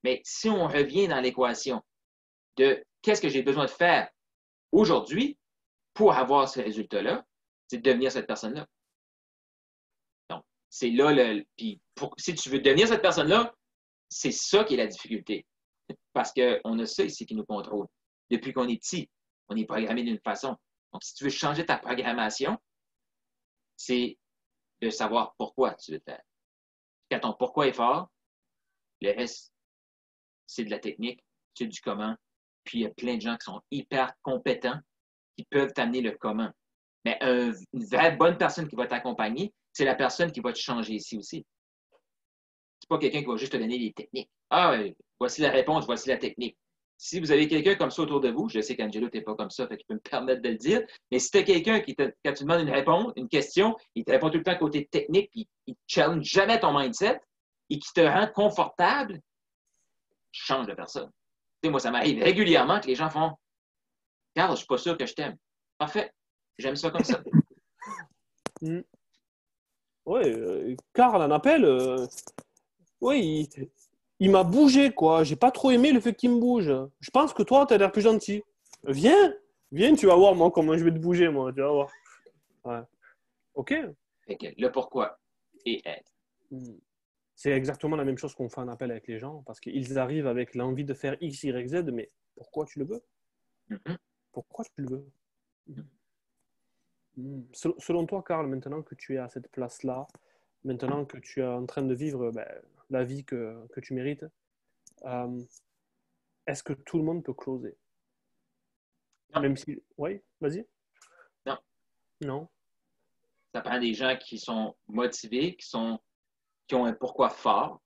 B: Mais si on revient dans l'équation de qu'est-ce que j'ai besoin de faire aujourd'hui pour avoir ce résultat-là, c'est de devenir cette personne-là. Donc, c'est là puis si tu veux devenir cette personne-là, c'est ça qui est la difficulté. Parce qu'on a ça ici qui nous contrôle. Depuis qu'on est petit, on est programmé d'une façon. Donc, si tu veux changer ta programmation, c'est de savoir pourquoi tu veux le faire. Quand ton pourquoi est fort, le reste, c'est de la technique, c'est du comment. Puis il y a plein de gens qui sont hyper compétents qui peuvent t'amener le comment. Mais une vraie bonne personne qui va t'accompagner, c'est la personne qui va te changer ici aussi. C'est pas quelqu'un qui va juste te donner des techniques. Ah, voici la réponse, voici la technique. Si vous avez quelqu'un comme ça autour de vous, je sais qu'Angelo, tu n'es pas comme ça, fait que tu peux me permettre de le dire, mais si tu as quelqu'un quand tu demandes une réponse, une question, il te répond tout le temps côté technique, puis il ne challenge jamais ton mindset et qui te rend confortable, change de personne. Tu sais, moi, ça m'arrive régulièrement que les gens font Carl, je ne suis pas sûr que je t'aime. Parfait. J'aime ça comme ça.
A: Mm. Ouais, Karl en appelle. Oui, il m'a bougé, quoi. J'ai pas trop aimé le fait qu'il me bouge. Je pense que toi, tu as l'air plus gentil. Viens, viens, tu vas voir, moi, comment je vais te bouger, moi. Tu vas voir. Ouais. OK.
B: Fait que le pourquoi et être.
A: Mm. C'est exactement la même chose qu'on fait en appel avec les gens parce qu'ils arrivent avec l'envie de faire X, Y, Z, mais pourquoi tu le veux?
B: Mm-hmm.
A: Pourquoi tu le veux? Selon toi, Karl, maintenant que tu es à cette place-là, maintenant que tu es en train de vivre la vie que tu mérites, est-ce que tout le monde peut closer?
B: Non.
A: Même si... Oui, vas-y.
B: Non.
A: Non.
B: Ça prend des gens qui sont motivés, qui ont un pourquoi fort.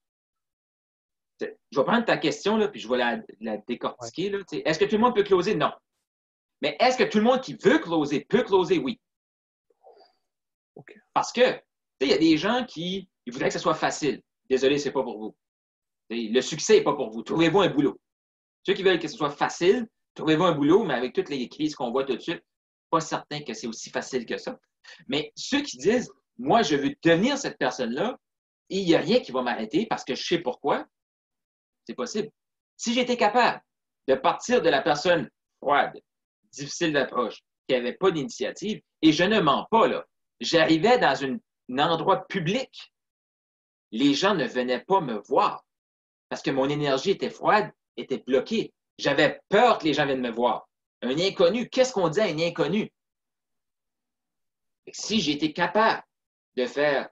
B: Je vais prendre ta question, là, puis je vais la
A: Ouais.
B: décortiquer. Là. Est-ce que tout le monde peut closer? Non. Mais est-ce que tout le monde qui veut closer peut closer? Oui.
A: OK.
B: Parce que, il y a des gens qui ils voudraient que ce soit facile. Désolé, c'est pas pour vous. Le succès n'est pas pour vous. Trouvez-vous un boulot. Ceux qui veulent que ce soit facile, trouvez-vous un boulot, mais avec toutes les crises qu'on voit tout de suite, pas certain que c'est aussi facile que ça. Mais ceux qui disent, moi, je veux devenir cette personne-là, et il n'y a rien qui va m'arrêter parce que je sais pourquoi, c'est possible. Si j'étais capable de partir de la personne froide, difficile d'approche, qui n'avait pas d'initiative, et je ne mens pas, là, j'arrivais dans un endroit public, les gens ne venaient pas me voir parce que mon énergie était froide, était bloquée. J'avais peur que les gens viennent me voir. Un inconnu, qu'est-ce qu'on dit à un inconnu? Si j'étais capable de faire,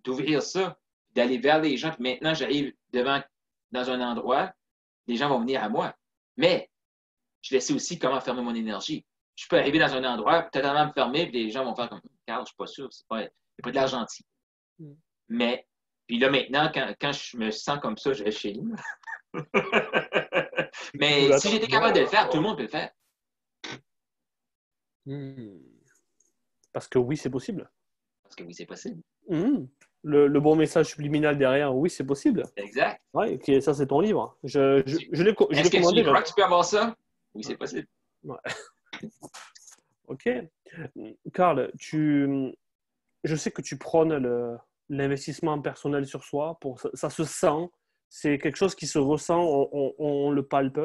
B: d'ouvrir ça, d'aller vers les gens, puis maintenant j'arrive dans un endroit, les gens vont venir à moi. Mais je sais aussi comment fermer mon énergie. Je peux arriver dans un endroit, totalement me fermer, puis les gens vont faire comme, Carl, je ne suis pas sûr, il n'y a pas de l'air gentil. Mais, puis là maintenant, quand je me sens comme ça, je vais chez nous. Mais si j'étais capable de le faire, tout le monde peut le faire.
A: Parce que oui, c'est possible.
B: Parce que oui, c'est possible.
A: Le bon message subliminal derrière, oui, c'est possible.
B: Exact.
A: Ouais, okay, ça, c'est ton livre. Je l'ai commandé.
B: Est-ce que tu crois que tu peux avoir ça? Oui, c'est possible.
A: Ouais. OK. Carl, je sais que tu prônes l'investissement personnel sur soi. Ça se sent. C'est quelque chose qui se ressent. On le palpe.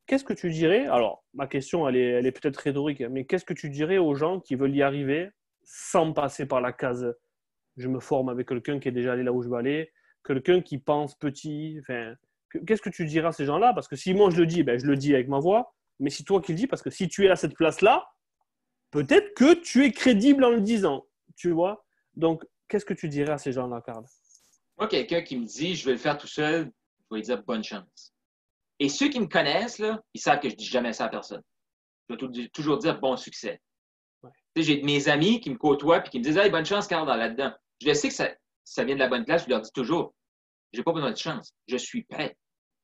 A: Qu'est-ce que tu dirais? Alors, ma question, elle est peut-être rhétorique, mais qu'est-ce que tu dirais aux gens qui veulent y arriver sans passer par la case je me forme avec quelqu'un qui est déjà allé là où je veux aller, quelqu'un qui pense petit. Enfin, qu'est-ce que tu diras à ces gens-là? Parce que si moi je le dis, ben, je le dis avec ma voix, mais si toi qui le dis, parce que si tu es à cette place-là, peut-être que tu es crédible en le disant, tu vois? Donc, qu'est-ce que tu dirais à ces gens-là, Carl?
B: Moi, quelqu'un qui me dit je vais le faire tout seul, je vais lui dire bonne chance. Et ceux qui me connaissent, là, ils savent que je ne dis jamais ça à personne. Je vais toujours dire bon succès. Ouais. J'ai mes amis qui me côtoient et qui me disent hey, bonne chance, Carl, là-dedans. Je sais que ça vient de la bonne place, je leur dis toujours j'ai pas besoin de chance, je suis prêt.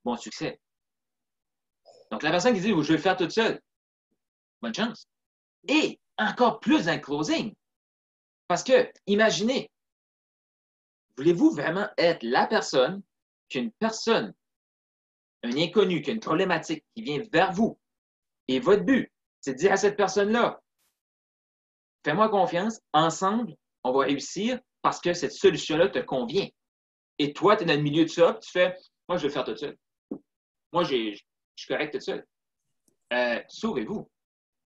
B: Bon succès. Donc, la personne qui dit je vais le faire toute seule, bonne chance. Et encore plus un closing. Parce que, imaginez, voulez-vous vraiment être la personne qu'une personne, un inconnu, qui a une problématique, qui vient vers vous, et votre but, c'est de dire à cette personne-là, fais-moi confiance, ensemble, on va réussir parce que cette solution-là te convient. Et toi, tu es dans le milieu de ça, puis tu fais, moi, je vais le faire tout seul. Moi, je suis correct tout seul. Sauvez-vous.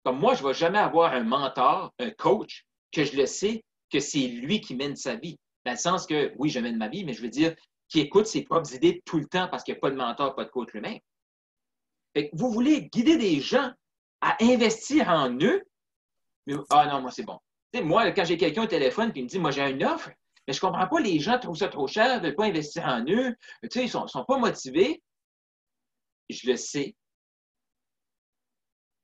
B: Comme moi, je ne vais jamais avoir un mentor, un coach, que je le sais que c'est lui qui mène sa vie. Dans le sens que, oui, je mène ma vie, mais je veux dire, qui écoute ses propres idées tout le temps parce qu'il n'y a pas de mentor, pas de coach lui-même. Fait que vous voulez guider des gens à investir en eux, mais, ah non, moi, c'est bon. T'sais, moi, quand j'ai quelqu'un au téléphone et il me dit, moi, j'ai une offre, mais je ne comprends pas, les gens trouvent ça trop cher, ne veulent pas investir en eux, ils ne sont pas motivés. Je le sais.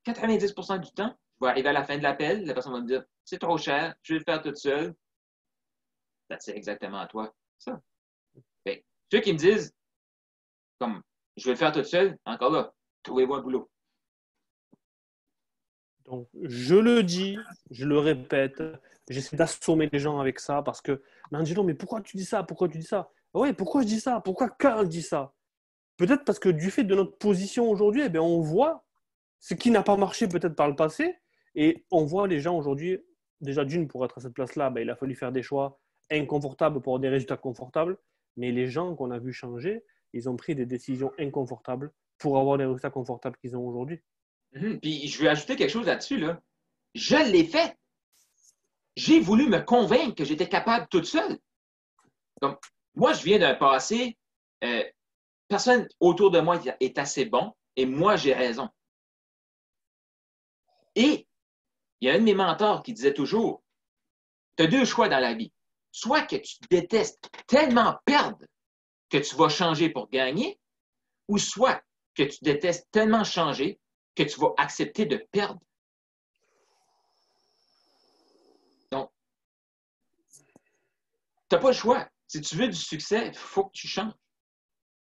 B: 90% du temps, je vais arriver à la fin de l'appel, la personne va me dire, c'est trop cher, je vais le faire toute seule. C'est exactement à toi. Ça. Fait, ceux qui me disent, comme, je vais le faire toute seule, encore là, trouvez-vous un boulot.
A: Donc, je le dis, je le répète, j'essaie d'assommer les gens avec ça parce que, mais Angelo, mais pourquoi tu dis ça? Pourquoi tu dis ça? Oui, pourquoi je dis ça? Pourquoi Carl dit ça? Peut-être parce que du fait de notre position aujourd'hui, eh bien, on voit ce qui n'a pas marché peut-être par le passé et on voit les gens aujourd'hui, déjà d'une, pour être à cette place-là, ben, il a fallu faire des choix inconfortables pour avoir des résultats confortables, mais les gens qu'on a vu changer, ils ont pris des décisions inconfortables pour avoir les résultats confortables qu'ils ont aujourd'hui.
B: Puis je vais ajouter quelque chose là-dessus. Là. Je l'ai fait. J'ai voulu me convaincre que j'étais capable toute seule. Donc, moi, je viens d'un passé, personne autour de moi est assez bon et moi, j'ai raison. Et il y a un de mes mentors qui disait toujours, tu as deux choix dans la vie. Soit que tu détestes tellement perdre que tu vas changer pour gagner, ou soit que tu détestes tellement changer que tu vas accepter de perdre. Donc, tu n'as pas le choix. Si tu veux du succès, il faut que tu changes.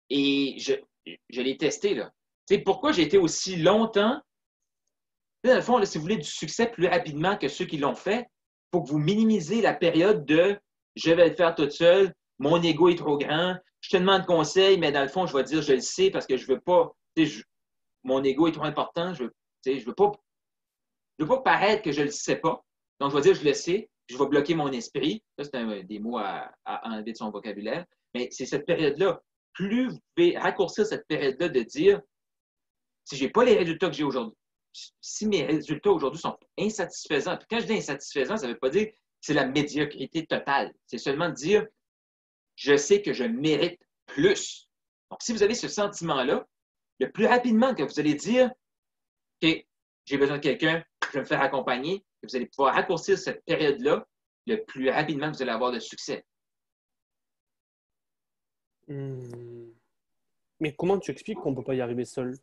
B: Et je l'ai testé, là. Tu sais, pourquoi j'ai été aussi longtemps? Dans le fond, là, si vous voulez du succès plus rapidement que ceux qui l'ont fait, il faut que vous minimisez la période de je vais le faire toute seule, mon ego est trop grand, je te demande conseil, mais dans le fond, je vais dire je le sais parce que je veux pas, mon ego est trop important, je veux pas paraître que je le sais pas. Donc, je vais dire je le sais, je vais bloquer mon esprit. Ça, c'est des mots à enlever de son vocabulaire. Mais c'est cette période-là. Plus vous pouvez raccourcir cette période-là de dire si je n'ai pas les résultats que j'ai aujourd'hui, si mes résultats aujourd'hui sont insatisfaisants, puis quand je dis insatisfaisant, ça ne veut pas dire que c'est la médiocrité totale. C'est seulement dire je sais que je mérite plus. Donc, si vous avez ce sentiment-là, le plus rapidement que vous allez dire OK, j'ai besoin de quelqu'un, je vais me faire accompagner, vous allez pouvoir raccourcir cette période-là, le plus rapidement vous allez avoir de succès.
A: Mais comment tu expliques qu'on ne peut pas y arriver seul?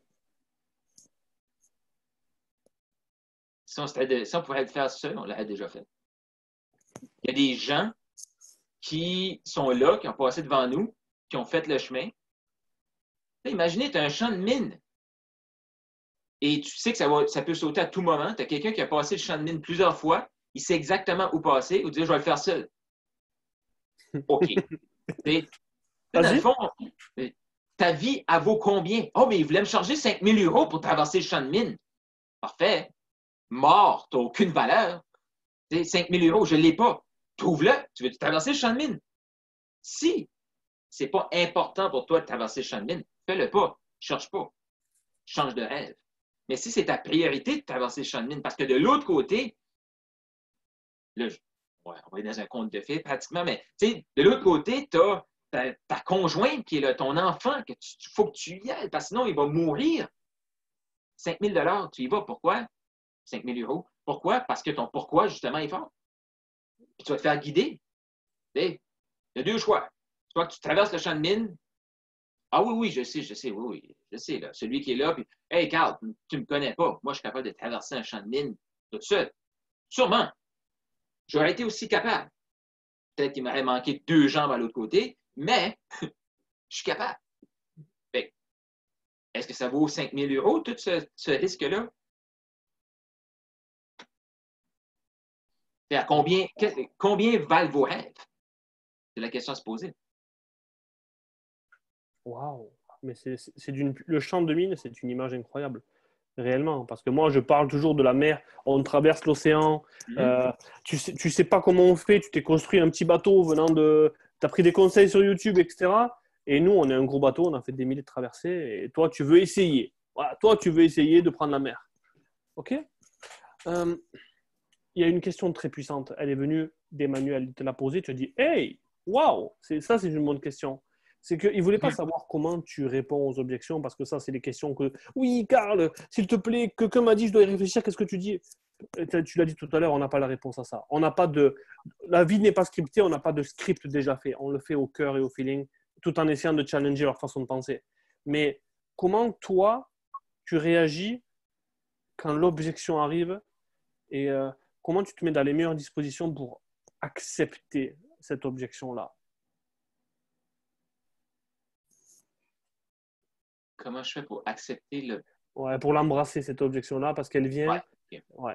B: Si on pourrait le faire seul, on l'aurait déjà fait. Il y a des gens qui sont là, qui ont passé devant nous, qui ont fait le chemin. Imaginez, tu as un champ de mine et tu sais que ça peut sauter à tout moment. Tu as quelqu'un qui a passé le champ de mine plusieurs fois, il sait exactement où passer, ou dire je vais le faire seul. OK. Dans le fond, ta vie, elle vaut combien? Oh, mais il voulait me charger 5 000 € pour traverser le champ de mine. Parfait. Mort, tu n'as aucune valeur. 5 000 €, je ne l'ai pas. Trouve-le. Tu veux traverser le champ de mine? Si ce n'est pas important pour toi de traverser le champ de mine, fais-le pas. Ne cherche pas. Change de rêve. Mais si c'est ta priorité de traverser le champ de mine, parce que de l'autre côté, là, on va être dans un conte de fées pratiquement, mais de l'autre côté, tu as ta conjointe qui est là, ton enfant, qu'il faut que tu y ailles, parce que sinon, il va mourir. 5 000 $, tu y vas. Pourquoi? 5 000 €. Pourquoi? Parce que ton pourquoi, justement, est fort. Puis tu vas te faire guider. Il y a deux choix. Soit que tu traverses le champ de mine. Ah oui, oui, je sais, oui, je sais. Là. Celui qui est là, puis hey, Carl, tu ne me connais pas. Moi, je suis capable de traverser un champ de mine tout seul. Sûrement. J'aurais été aussi capable. Peut-être qu'il m'aurait manqué 2 jambes à l'autre côté, mais je suis capable. Est-ce que ça vaut 5 000 €, tout ce risque-là? À combien valent vos rêves? C'est la question à se poser.
A: Waouh! Mais le champ de mine, c'est une image incroyable, réellement. Parce que moi, je parle toujours de la mer. On traverse l'océan. Tu sais pas comment on fait. Tu t'es construit un petit bateau venant de. Tu as pris des conseils sur YouTube, etc. Et nous, on est un gros bateau. On a fait des milliers de traversées. Et toi, tu veux essayer. Voilà, toi, tu veux essayer de prendre la mer. OK? Il y a une question très puissante. Elle est venue d'Emmanuel. Il te l'a posée. Tu as dit hey, waouh! C'est une bonne question. C'est qu'il ne voulait pas savoir comment tu réponds aux objections, parce que ça, c'est des questions que... Oui, Carl, s'il te plaît, quelqu'un m'a dit, je dois y réfléchir, qu'est-ce que tu dis? Tu l'as dit tout à l'heure, on n'a pas la réponse à ça. On n'a pas de... La vie n'est pas scriptée, on n'a pas de script déjà fait. On le fait au cœur et au feeling, tout en essayant de challenger leur façon de penser. Mais comment, toi, tu réagis quand l'objection arrive et comment tu te mets dans les meilleures dispositions pour accepter cette objection-là?
B: Comment je fais pour accepter le...
A: Ouais, pour l'embrasser, cette objection-là, parce qu'elle vient.
B: Ouais, okay.
A: Ouais.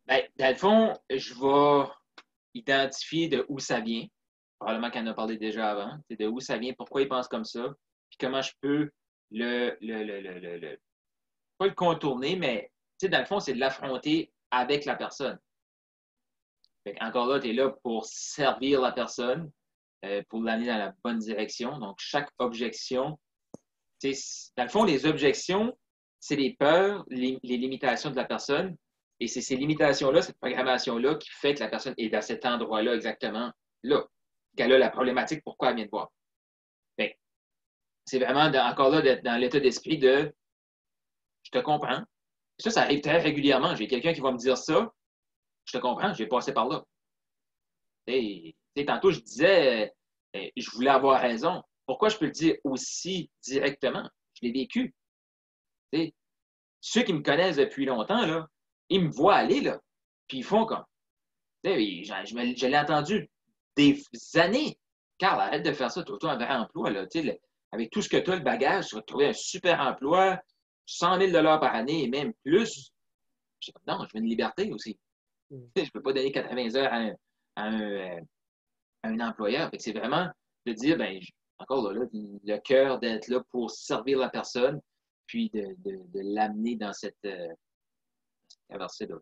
B: Ben, dans le fond, je vais identifier de où ça vient. Probablement qu'elle en a parlé déjà avant. C'est de où ça vient, pourquoi il pense comme ça, puis comment je peux pas le contourner, mais dans le fond, c'est de l'affronter avec la personne. Encore là, tu es là pour servir la personne, pour l'amener dans la bonne direction. Donc, chaque objection, dans le fond, les objections, c'est les peurs, les limitations de la personne. Et c'est ces limitations-là, cette programmation-là qui fait que la personne est à cet endroit-là exactement là. Qu'elle a la problématique, pourquoi elle vient de voir. C'est vraiment, encore là, d'être dans l'état d'esprit de « je te comprends ». Ça arrive très régulièrement. J'ai quelqu'un qui va me dire ça. « Je te comprends, j'ai passé par là ». Tantôt, je disais je voulais avoir raison. Pourquoi je peux le dire aussi directement? Je l'ai vécu. ceux qui me connaissent depuis longtemps, là, ils me voient aller, là, puis ils font comme. Tu sais, je l'ai entendu des années. Carl, arrête de faire ça, trouve-toi un vrai emploi, là. Tu sais, avec tout ce que tu as, le bagage, tu vas trouver un super emploi, 100 000 par année et même plus. Je dis, non, je veux une liberté aussi.
A: Mm.
B: Tu sais, je ne peux pas donner 80 heures à un employeur. Fait que c'est vraiment de dire, ben, encore là, le cœur d'être là pour servir la personne, puis de l'amener dans cette traversée-là.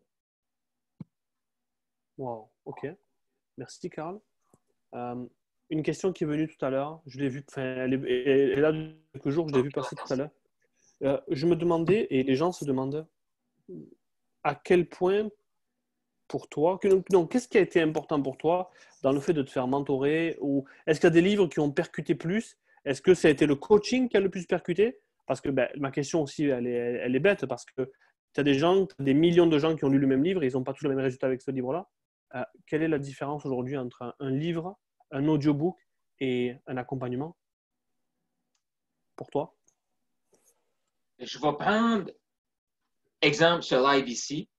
A: Wow, ok. Merci, Carl. Euh, une question qui est venue tout à l'heure, je l'ai vue, enfin, elle est là depuis quelques jours, je l'ai vue passer tout à l'heure. Je me demandais, et les gens se demandent, à quel point pour toi, donc, qu'est-ce qui a été important pour toi dans le fait de te faire mentorer, ou est-ce qu'il y a des livres qui ont percuté plus? Est-ce que ça a été le coaching qui a le plus percuté? Parce que ben, ma question aussi, elle est bête, parce que tu as des millions de gens qui ont lu le même livre et ils n'ont pas tous le même résultat avec ce livre-là. Quelle est la différence aujourd'hui entre un livre, un audiobook et un accompagnement pour toi?
B: Je vais prendre exemple sur live ici.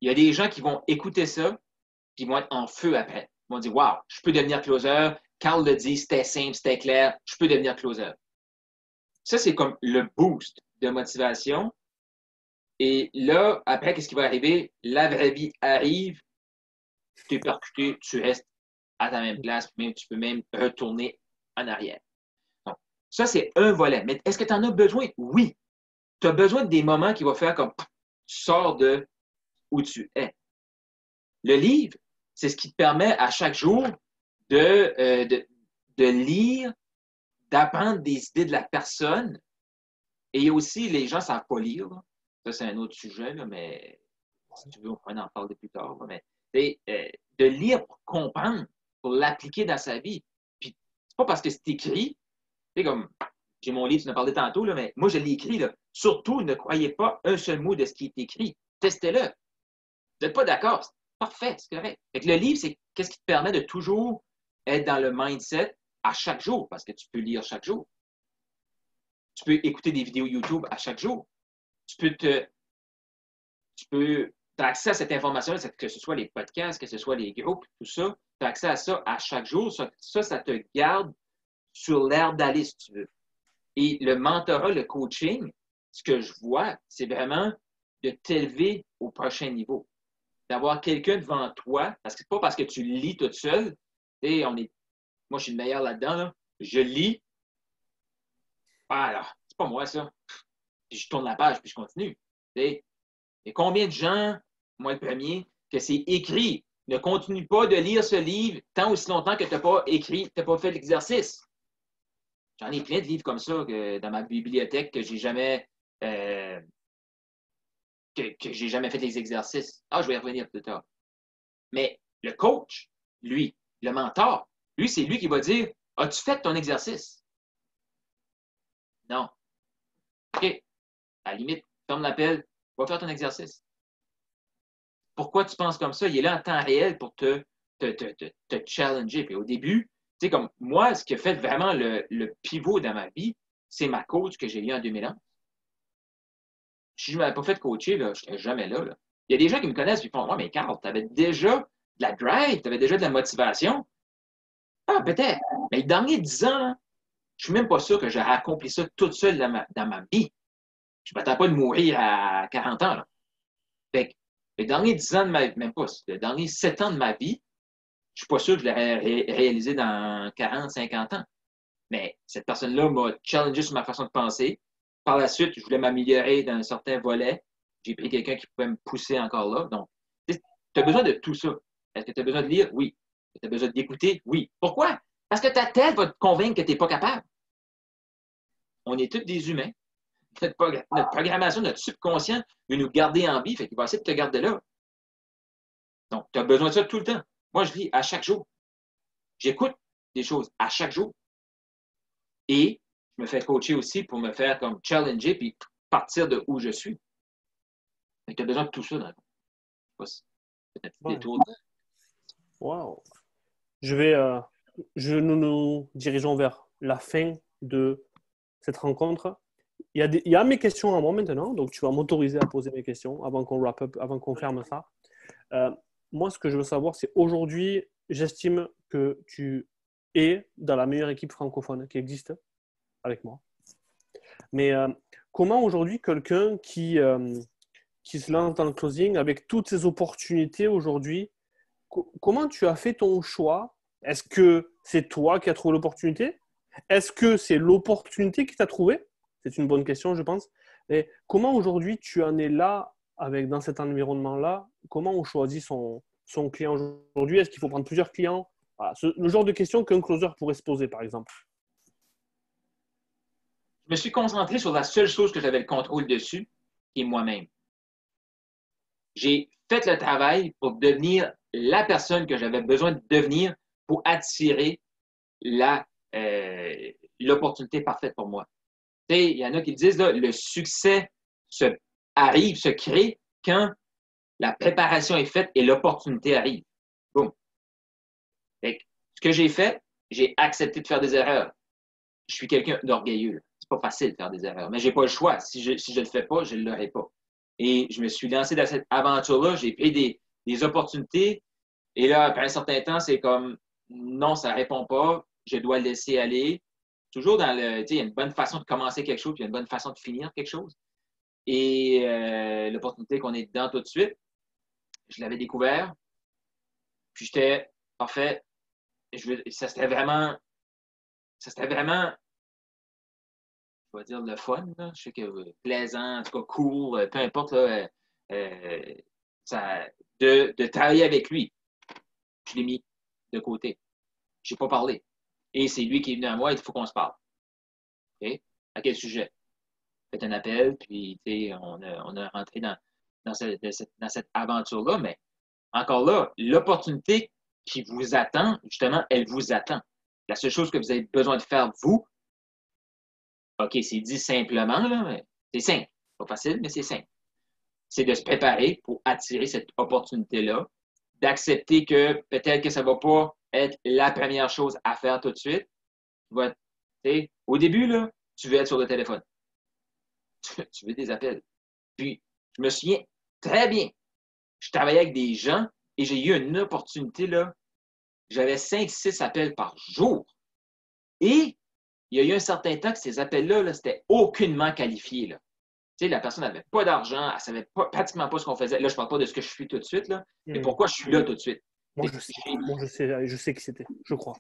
B: Il y a des gens qui vont écouter ça, qui vont être en feu après. Ils vont dire, wow, je peux devenir closer. Carl le dit, c'était simple, c'était clair, je peux devenir closer. Ça, c'est comme le boost de motivation. Et là, après, qu'est-ce qui va arriver? La vraie vie arrive, tu es percuté, tu restes à ta même place, même, tu peux même retourner en arrière. Donc, ça, c'est un volet. Mais est-ce que tu en as besoin? Oui. Tu as besoin des moments qui vont faire comme tu sors de où tu es. Le livre, c'est ce qui te permet à chaque jour de lire, d'apprendre des idées de la personne. Et aussi, les gens ne savent pas lire. Ça, c'est un autre sujet, là, mais si tu veux, on pourrait en parler plus tard. Là, mais de lire pour comprendre, pour l'appliquer dans sa vie. Puis, c'est pas parce que c'est écrit, tu sais, comme j'ai mon livre, tu en as parlé tantôt, là, mais moi, je l'ai écrit. Là. Surtout, ne croyez pas un seul mot de ce qui est écrit. Testez-le. Vous n'êtes pas d'accord? C'est parfait, c'est correct. Fait que le livre, c'est qu'est-ce qui te permet de toujours être dans le mindset à chaque jour, parce que tu peux lire chaque jour. Tu peux écouter des vidéos YouTube à chaque jour. Tu peux as accès à cette information, que ce soit les podcasts, que ce soit les groupes, tout ça, tu as accès à ça à chaque jour. Ça te garde sur l'air d'aller, si tu veux. Et le mentorat, le coaching, ce que je vois, c'est vraiment de t'élever au prochain niveau. D'avoir quelqu'un devant toi, parce que c'est pas parce que tu lis toute seule, et moi je suis le meilleur là-dedans, là. Je lis, alors, c'est pas moi ça. Puis je tourne la page, puis je continue. Et combien de gens, moi le premier, que c'est écrit, ne continue pas de lire ce livre tant aussi longtemps que tu n'as pas écrit, tu n'as pas fait l'exercice. J'en ai plein de livres comme ça dans ma bibliothèque que j'ai jamais que j'ai jamais fait les exercices. Ah, je vais y revenir plus tard. Mais le coach, lui, le mentor, lui, c'est lui qui va dire, as-tu fait ton exercice? Non. OK. À la limite, ferme l'appel, va faire ton exercice. Pourquoi tu penses comme ça? Il est là en temps réel pour te challenger. Puis au début, tu sais, comme moi, ce qui a fait vraiment le pivot dans ma vie, c'est ma coach que j'ai eue en 2011. Si je ne m'avais pas fait coacher, là, je ne serais jamais là, là. Il y a des gens qui me connaissent et qui font, ouais, mais Carl, tu avais déjà de la drive, tu avais déjà de la motivation. Ah, peut-être. Mais les derniers 10 ans, là, je ne suis même pas sûr que j'aurais accompli ça toute seule dans ma vie. Je ne m'attends pas de mourir à 40 ans. Là. Fait que les derniers 10 ans de ma vie, même pas, les derniers 7 ans de ma vie, je ne suis pas sûr que je l'aurais réalisé dans 40, 50 ans. Mais cette personne-là m'a challengé sur ma façon de penser. Par la suite, je voulais m'améliorer dans un certain volet. J'ai pris quelqu'un qui pouvait me pousser encore là. Donc, tu as besoin de tout ça. Est-ce que tu as besoin de lire? Oui. Est-ce que tu as besoin d'écouter? Oui. Pourquoi? Parce que ta tête va te convaincre que tu n'es pas capable. On est tous des humains. Notre programmation, notre subconscient veut nous garder en vie, fait qu'il va essayer de te garder là. Donc, tu as besoin de ça tout le temps. Moi, je lis à chaque jour. J'écoute des choses à chaque jour. Et je me fais coacher aussi pour me faire comme challenger puis partir de où je suis. Tu as besoin de tout ça dans le fond. C'est un petit
A: Ouais.
B: détour.
A: Wow. Nous nous dirigeons vers la fin de cette rencontre. il y a mes questions à moi maintenant, donc tu vas m'autoriser à poser mes questions avant qu'on wrap up, avant qu'on ferme ça. Euh, Moi, ce que je veux savoir, c'est aujourd'hui, j'estime que tu es dans la meilleure équipe francophone qui existe avec moi. Mais comment aujourd'hui quelqu'un qui se lance dans le closing avec toutes ces opportunités aujourd'hui, comment tu as fait ton choix? Est-ce que c'est toi qui as trouvé l'opportunité? Est-ce que c'est l'opportunité qui t'a trouvé? C'est une bonne question, je pense. Et comment aujourd'hui tu en es là avec dans cet environnement-là? Comment on choisit son client aujourd'hui? Est-ce qu'il faut prendre plusieurs clients? Voilà, le genre de questions qu'un closer pourrait se poser, par exemple.
B: Je me suis concentré sur la seule chose que j'avais le contrôle dessus, qui est moi-même. J'ai fait le travail pour devenir la personne que j'avais besoin de devenir pour attirer l'opportunité parfaite pour moi. Tu sais, il y en a qui disent là, le succès se crée quand la préparation est faite et l'opportunité arrive. Boum. Ce que j'ai fait, j'ai accepté de faire des erreurs. Je suis quelqu'un d'orgueilleux. C'est pas facile de faire des erreurs, mais j'ai pas le choix. Si je le fais pas, je ne l'aurai pas. Et je me suis lancé dans cette aventure-là. J'ai pris des opportunités. Et là, après un certain temps, c'est comme non, ça répond pas. Je dois le laisser aller. Toujours dans le. Tu sais, il y a une bonne façon de commencer quelque chose, puis il y a une bonne façon de finir quelque chose. Et l'opportunité qu'on est dedans tout de suite, je l'avais découvert. Puis j'étais, en fait, ça c'était vraiment, je vais dire le fun, là. Je sais que plaisant, en tout cas cool, peu importe, là, de travailler avec lui. Je l'ai mis de côté. Je n'ai pas parlé. Et c'est lui qui est venu à moi, il faut qu'on se parle. OK? À quel sujet? Fait un appel, puis on a rentré dans cette aventure-là, mais encore là, l'opportunité qui vous attend, justement, elle vous attend. La seule chose que vous avez besoin de faire, vous, OK, c'est dit simplement, là, mais c'est simple. Pas facile, mais c'est simple. C'est de se préparer pour attirer cette opportunité-là, d'accepter que peut-être que ça ne va pas être la première chose à faire tout de suite. Au début, là, tu veux être sur le téléphone. Tu veux des appels. Puis, je me souviens très bien, je travaillais avec des gens et j'ai eu une opportunité, là, j'avais 5-6 appels par jour. Et il y a eu un certain temps que ces appels-là, là, c'était aucunement qualifié. Là. Tu sais, la personne n'avait pas d'argent, elle ne savait pratiquement pas ce qu'on faisait. Là, je ne parle pas de ce que je suis tout de suite, là, mais pourquoi je suis là tout de suite.
A: Moi, je sais qui c'était, je crois.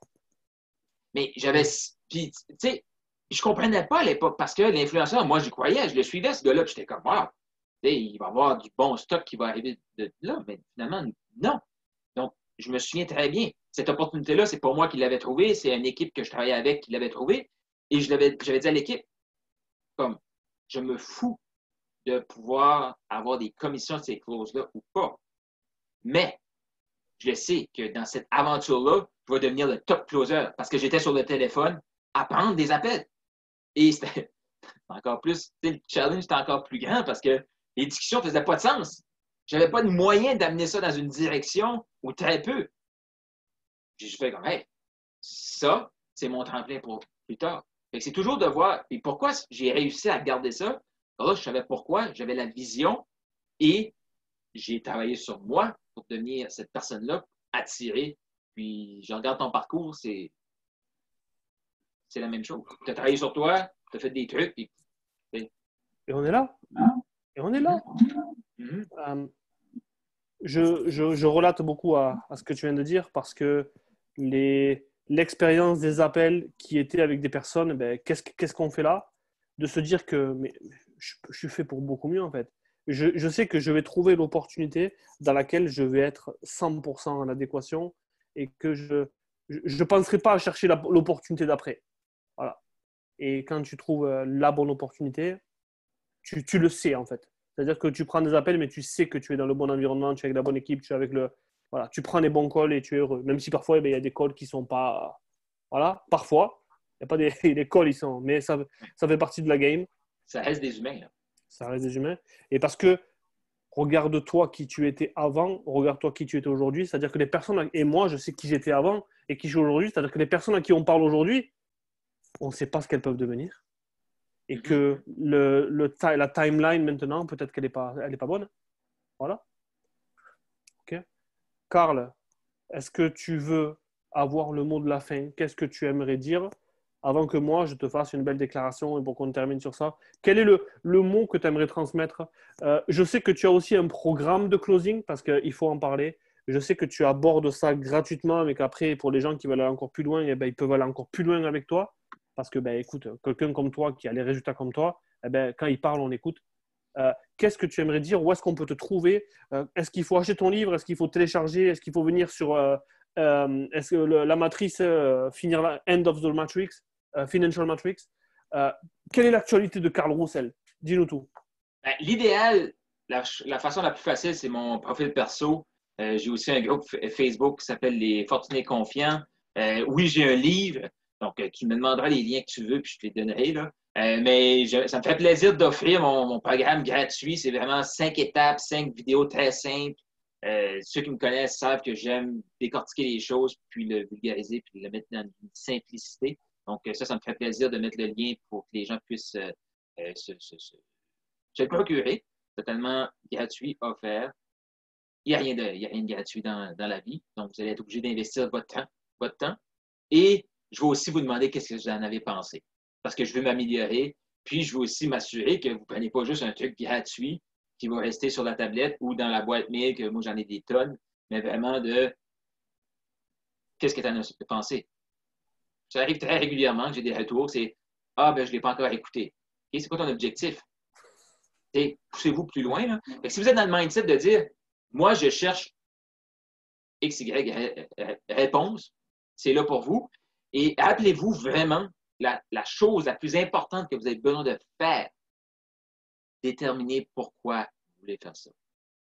B: Mais j'avais. Puis, tu sais, je comprenais pas à l'époque parce que l'influenceur, moi, j'y croyais, je le suivais, ce gars-là, puis j'étais comme, wow, il va y avoir du bon stock qui va arriver de là, mais finalement, non. Donc, je me souviens très bien. Cette opportunité-là, c'est pas moi qui l'avais trouvée, c'est une équipe que je travaillais avec qui l'avait trouvée. Et j'avais dit à l'équipe, comme, je me fous de pouvoir avoir des commissions de ces clauses-là ou pas. Mais, je sais que dans cette aventure-là, je vais devenir le top closer parce que j'étais sur le téléphone à prendre des appels. Et c'était encore plus, le challenge était encore plus grand parce que les discussions ne faisaient pas de sens. Je n'avais pas de moyen d'amener ça dans une direction ou très peu. J'ai fait comme, hey, ça, c'est mon tremplin pour plus tard. C'est toujours de voir, et pourquoi j'ai réussi à garder ça. Alors là, je savais pourquoi, j'avais la vision et j'ai travaillé sur moi pour devenir cette personne-là, attirée. Puis, je regarde ton parcours, c'est la même chose. Tu as travaillé sur toi, tu as fait des trucs. Puis,
A: et on est là. Et on est là.
B: Mm-hmm.
A: Je relate beaucoup à ce que tu viens de dire parce que l'expérience des appels qui étaient avec des personnes, ben, qu'est-ce qu'on fait là? De se dire que mais, je suis fait pour beaucoup mieux en fait. Je sais que je vais trouver l'opportunité dans laquelle je vais être 100% en adéquation et que je ne penserai pas à chercher l'opportunité d'après. Voilà. Et quand tu trouves la bonne opportunité, tu le sais en fait. C'est-à-dire que tu prends des appels, mais tu sais que tu es dans le bon environnement, tu es avec la bonne équipe, tu es avec le. Voilà, tu prends les bons calls et tu es heureux. Même si parfois, il y a des calls qui ne sont pas. Voilà, parfois. Il n'y a pas des les calls, ils sont. Mais ça fait partie de la game.
B: Ça reste des humains. Là.
A: Ça reste des humains. Et parce que regarde-toi qui tu étais avant, regarde-toi qui tu étais aujourd'hui. C'est-à-dire que les personnes. Et moi, je sais qui j'étais avant et qui je suis aujourd'hui. C'est-à-dire que les personnes à qui on parle aujourd'hui, on ne sait pas ce qu'elles peuvent devenir. et que la timeline maintenant, peut-être qu'elle n'est pas bonne. Voilà. OK. Karl, est-ce que tu veux avoir le mot de la fin? Qu'est-ce que tu aimerais dire avant que moi, je te fasse une belle déclaration et pour qu'on termine sur ça? Quel est le mot que tu aimerais transmettre? Je sais que tu as aussi un programme de closing parce qu'il faut en parler. Je sais que tu abordes ça gratuitement, mais qu'après, pour les gens qui veulent aller encore plus loin, eh ben, ils peuvent aller encore plus loin avec toi. Parce que, ben, écoute, quelqu'un comme toi qui a les résultats comme toi, eh ben, quand il parle, on écoute. Qu'est-ce que tu aimerais dire? Où est-ce qu'on peut te trouver? Est-ce qu'il faut acheter ton livre? Est-ce qu'il faut télécharger? Est-ce qu'il faut venir sur est-ce que la matrice, finir la End of the Matrix, Financial Matrix? Euh, Quelle est l'actualité de Carl Roussel? Dis-nous tout.
B: Ben, l'idéal, la façon la plus facile, c'est mon profil perso. J'ai aussi un groupe Facebook qui s'appelle Les Fortunés Confiants. Oui, j'ai un livre, donc tu me demanderas les liens que tu veux, puis je te les donnerai. Là. Mais ça me fait plaisir d'offrir mon programme gratuit. C'est vraiment 5 étapes, 5 vidéos très simples. Ceux qui me connaissent savent que j'aime décortiquer les choses, puis le vulgariser, puis le mettre dans une simplicité. Donc, ça me fait plaisir de mettre le lien pour que les gens puissent se le procurer. Totalement gratuit, offert. Il n'y a rien de gratuit dans la vie. Donc, vous allez être obligé d'investir votre temps. Et je vais aussi vous demander qu'est-ce que vous en avez pensé. Parce que je veux m'améliorer. Puis, je veux aussi m'assurer que vous ne prenez pas juste un truc gratuit qui va rester sur la tablette ou dans la boîte mail, que moi, j'en ai des tonnes, mais vraiment de qu'est-ce que tu en as pensé. Ça arrive très régulièrement que j'ai des retours, c'est ah, ben, je ne l'ai pas encore écouté. Okay, c'est quoi ton objectif? Poussez-vous plus loin. Là. Fait que si vous êtes dans le mindset de dire moi, je cherche X, Y réponse, c'est là pour vous. Et appelez-vous vraiment la chose la plus importante que vous avez besoin de faire. Déterminer pourquoi vous voulez faire ça.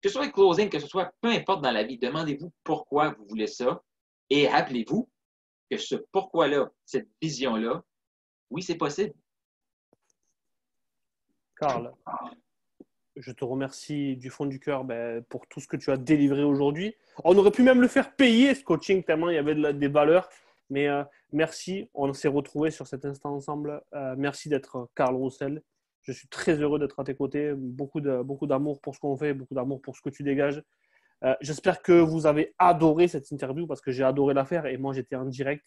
B: Que ce soit le closing, que ce soit peu importe dans la vie, demandez-vous pourquoi vous voulez ça et rappelez-vous que ce pourquoi-là, cette vision-là, oui, c'est possible.
A: Karl, je te remercie du fond du cœur pour tout ce que tu as délivré aujourd'hui. On aurait pu même le faire payer, ce coaching, tellement il y avait des valeurs. Mais merci, on s'est retrouvés sur cet instant ensemble. Merci d'être Karl Roussel. Je suis très heureux d'être à tes côtés. Beaucoup d'amour pour ce qu'on fait, beaucoup d'amour pour ce que tu dégages. J'espère que vous avez adoré cette interview parce que j'ai adoré la faire et moi j'étais en direct.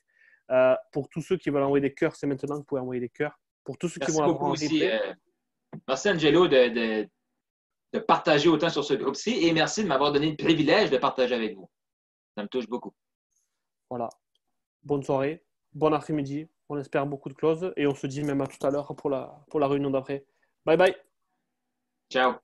A: Pour tous ceux qui veulent envoyer des cœurs, c'est maintenant que vous pouvez envoyer des cœurs. Pour tous ceux qui vont
B: beaucoup
A: avoir
B: aussi. Merci Angelo de partager autant sur ce groupe-ci et merci de m'avoir donné le privilège de partager avec vous. Ça me touche beaucoup.
A: Voilà. Bonne soirée, bon après-midi. On espère beaucoup de closes et on se dit même à tout à l'heure pour la réunion d'après. Bye bye.
B: Ciao.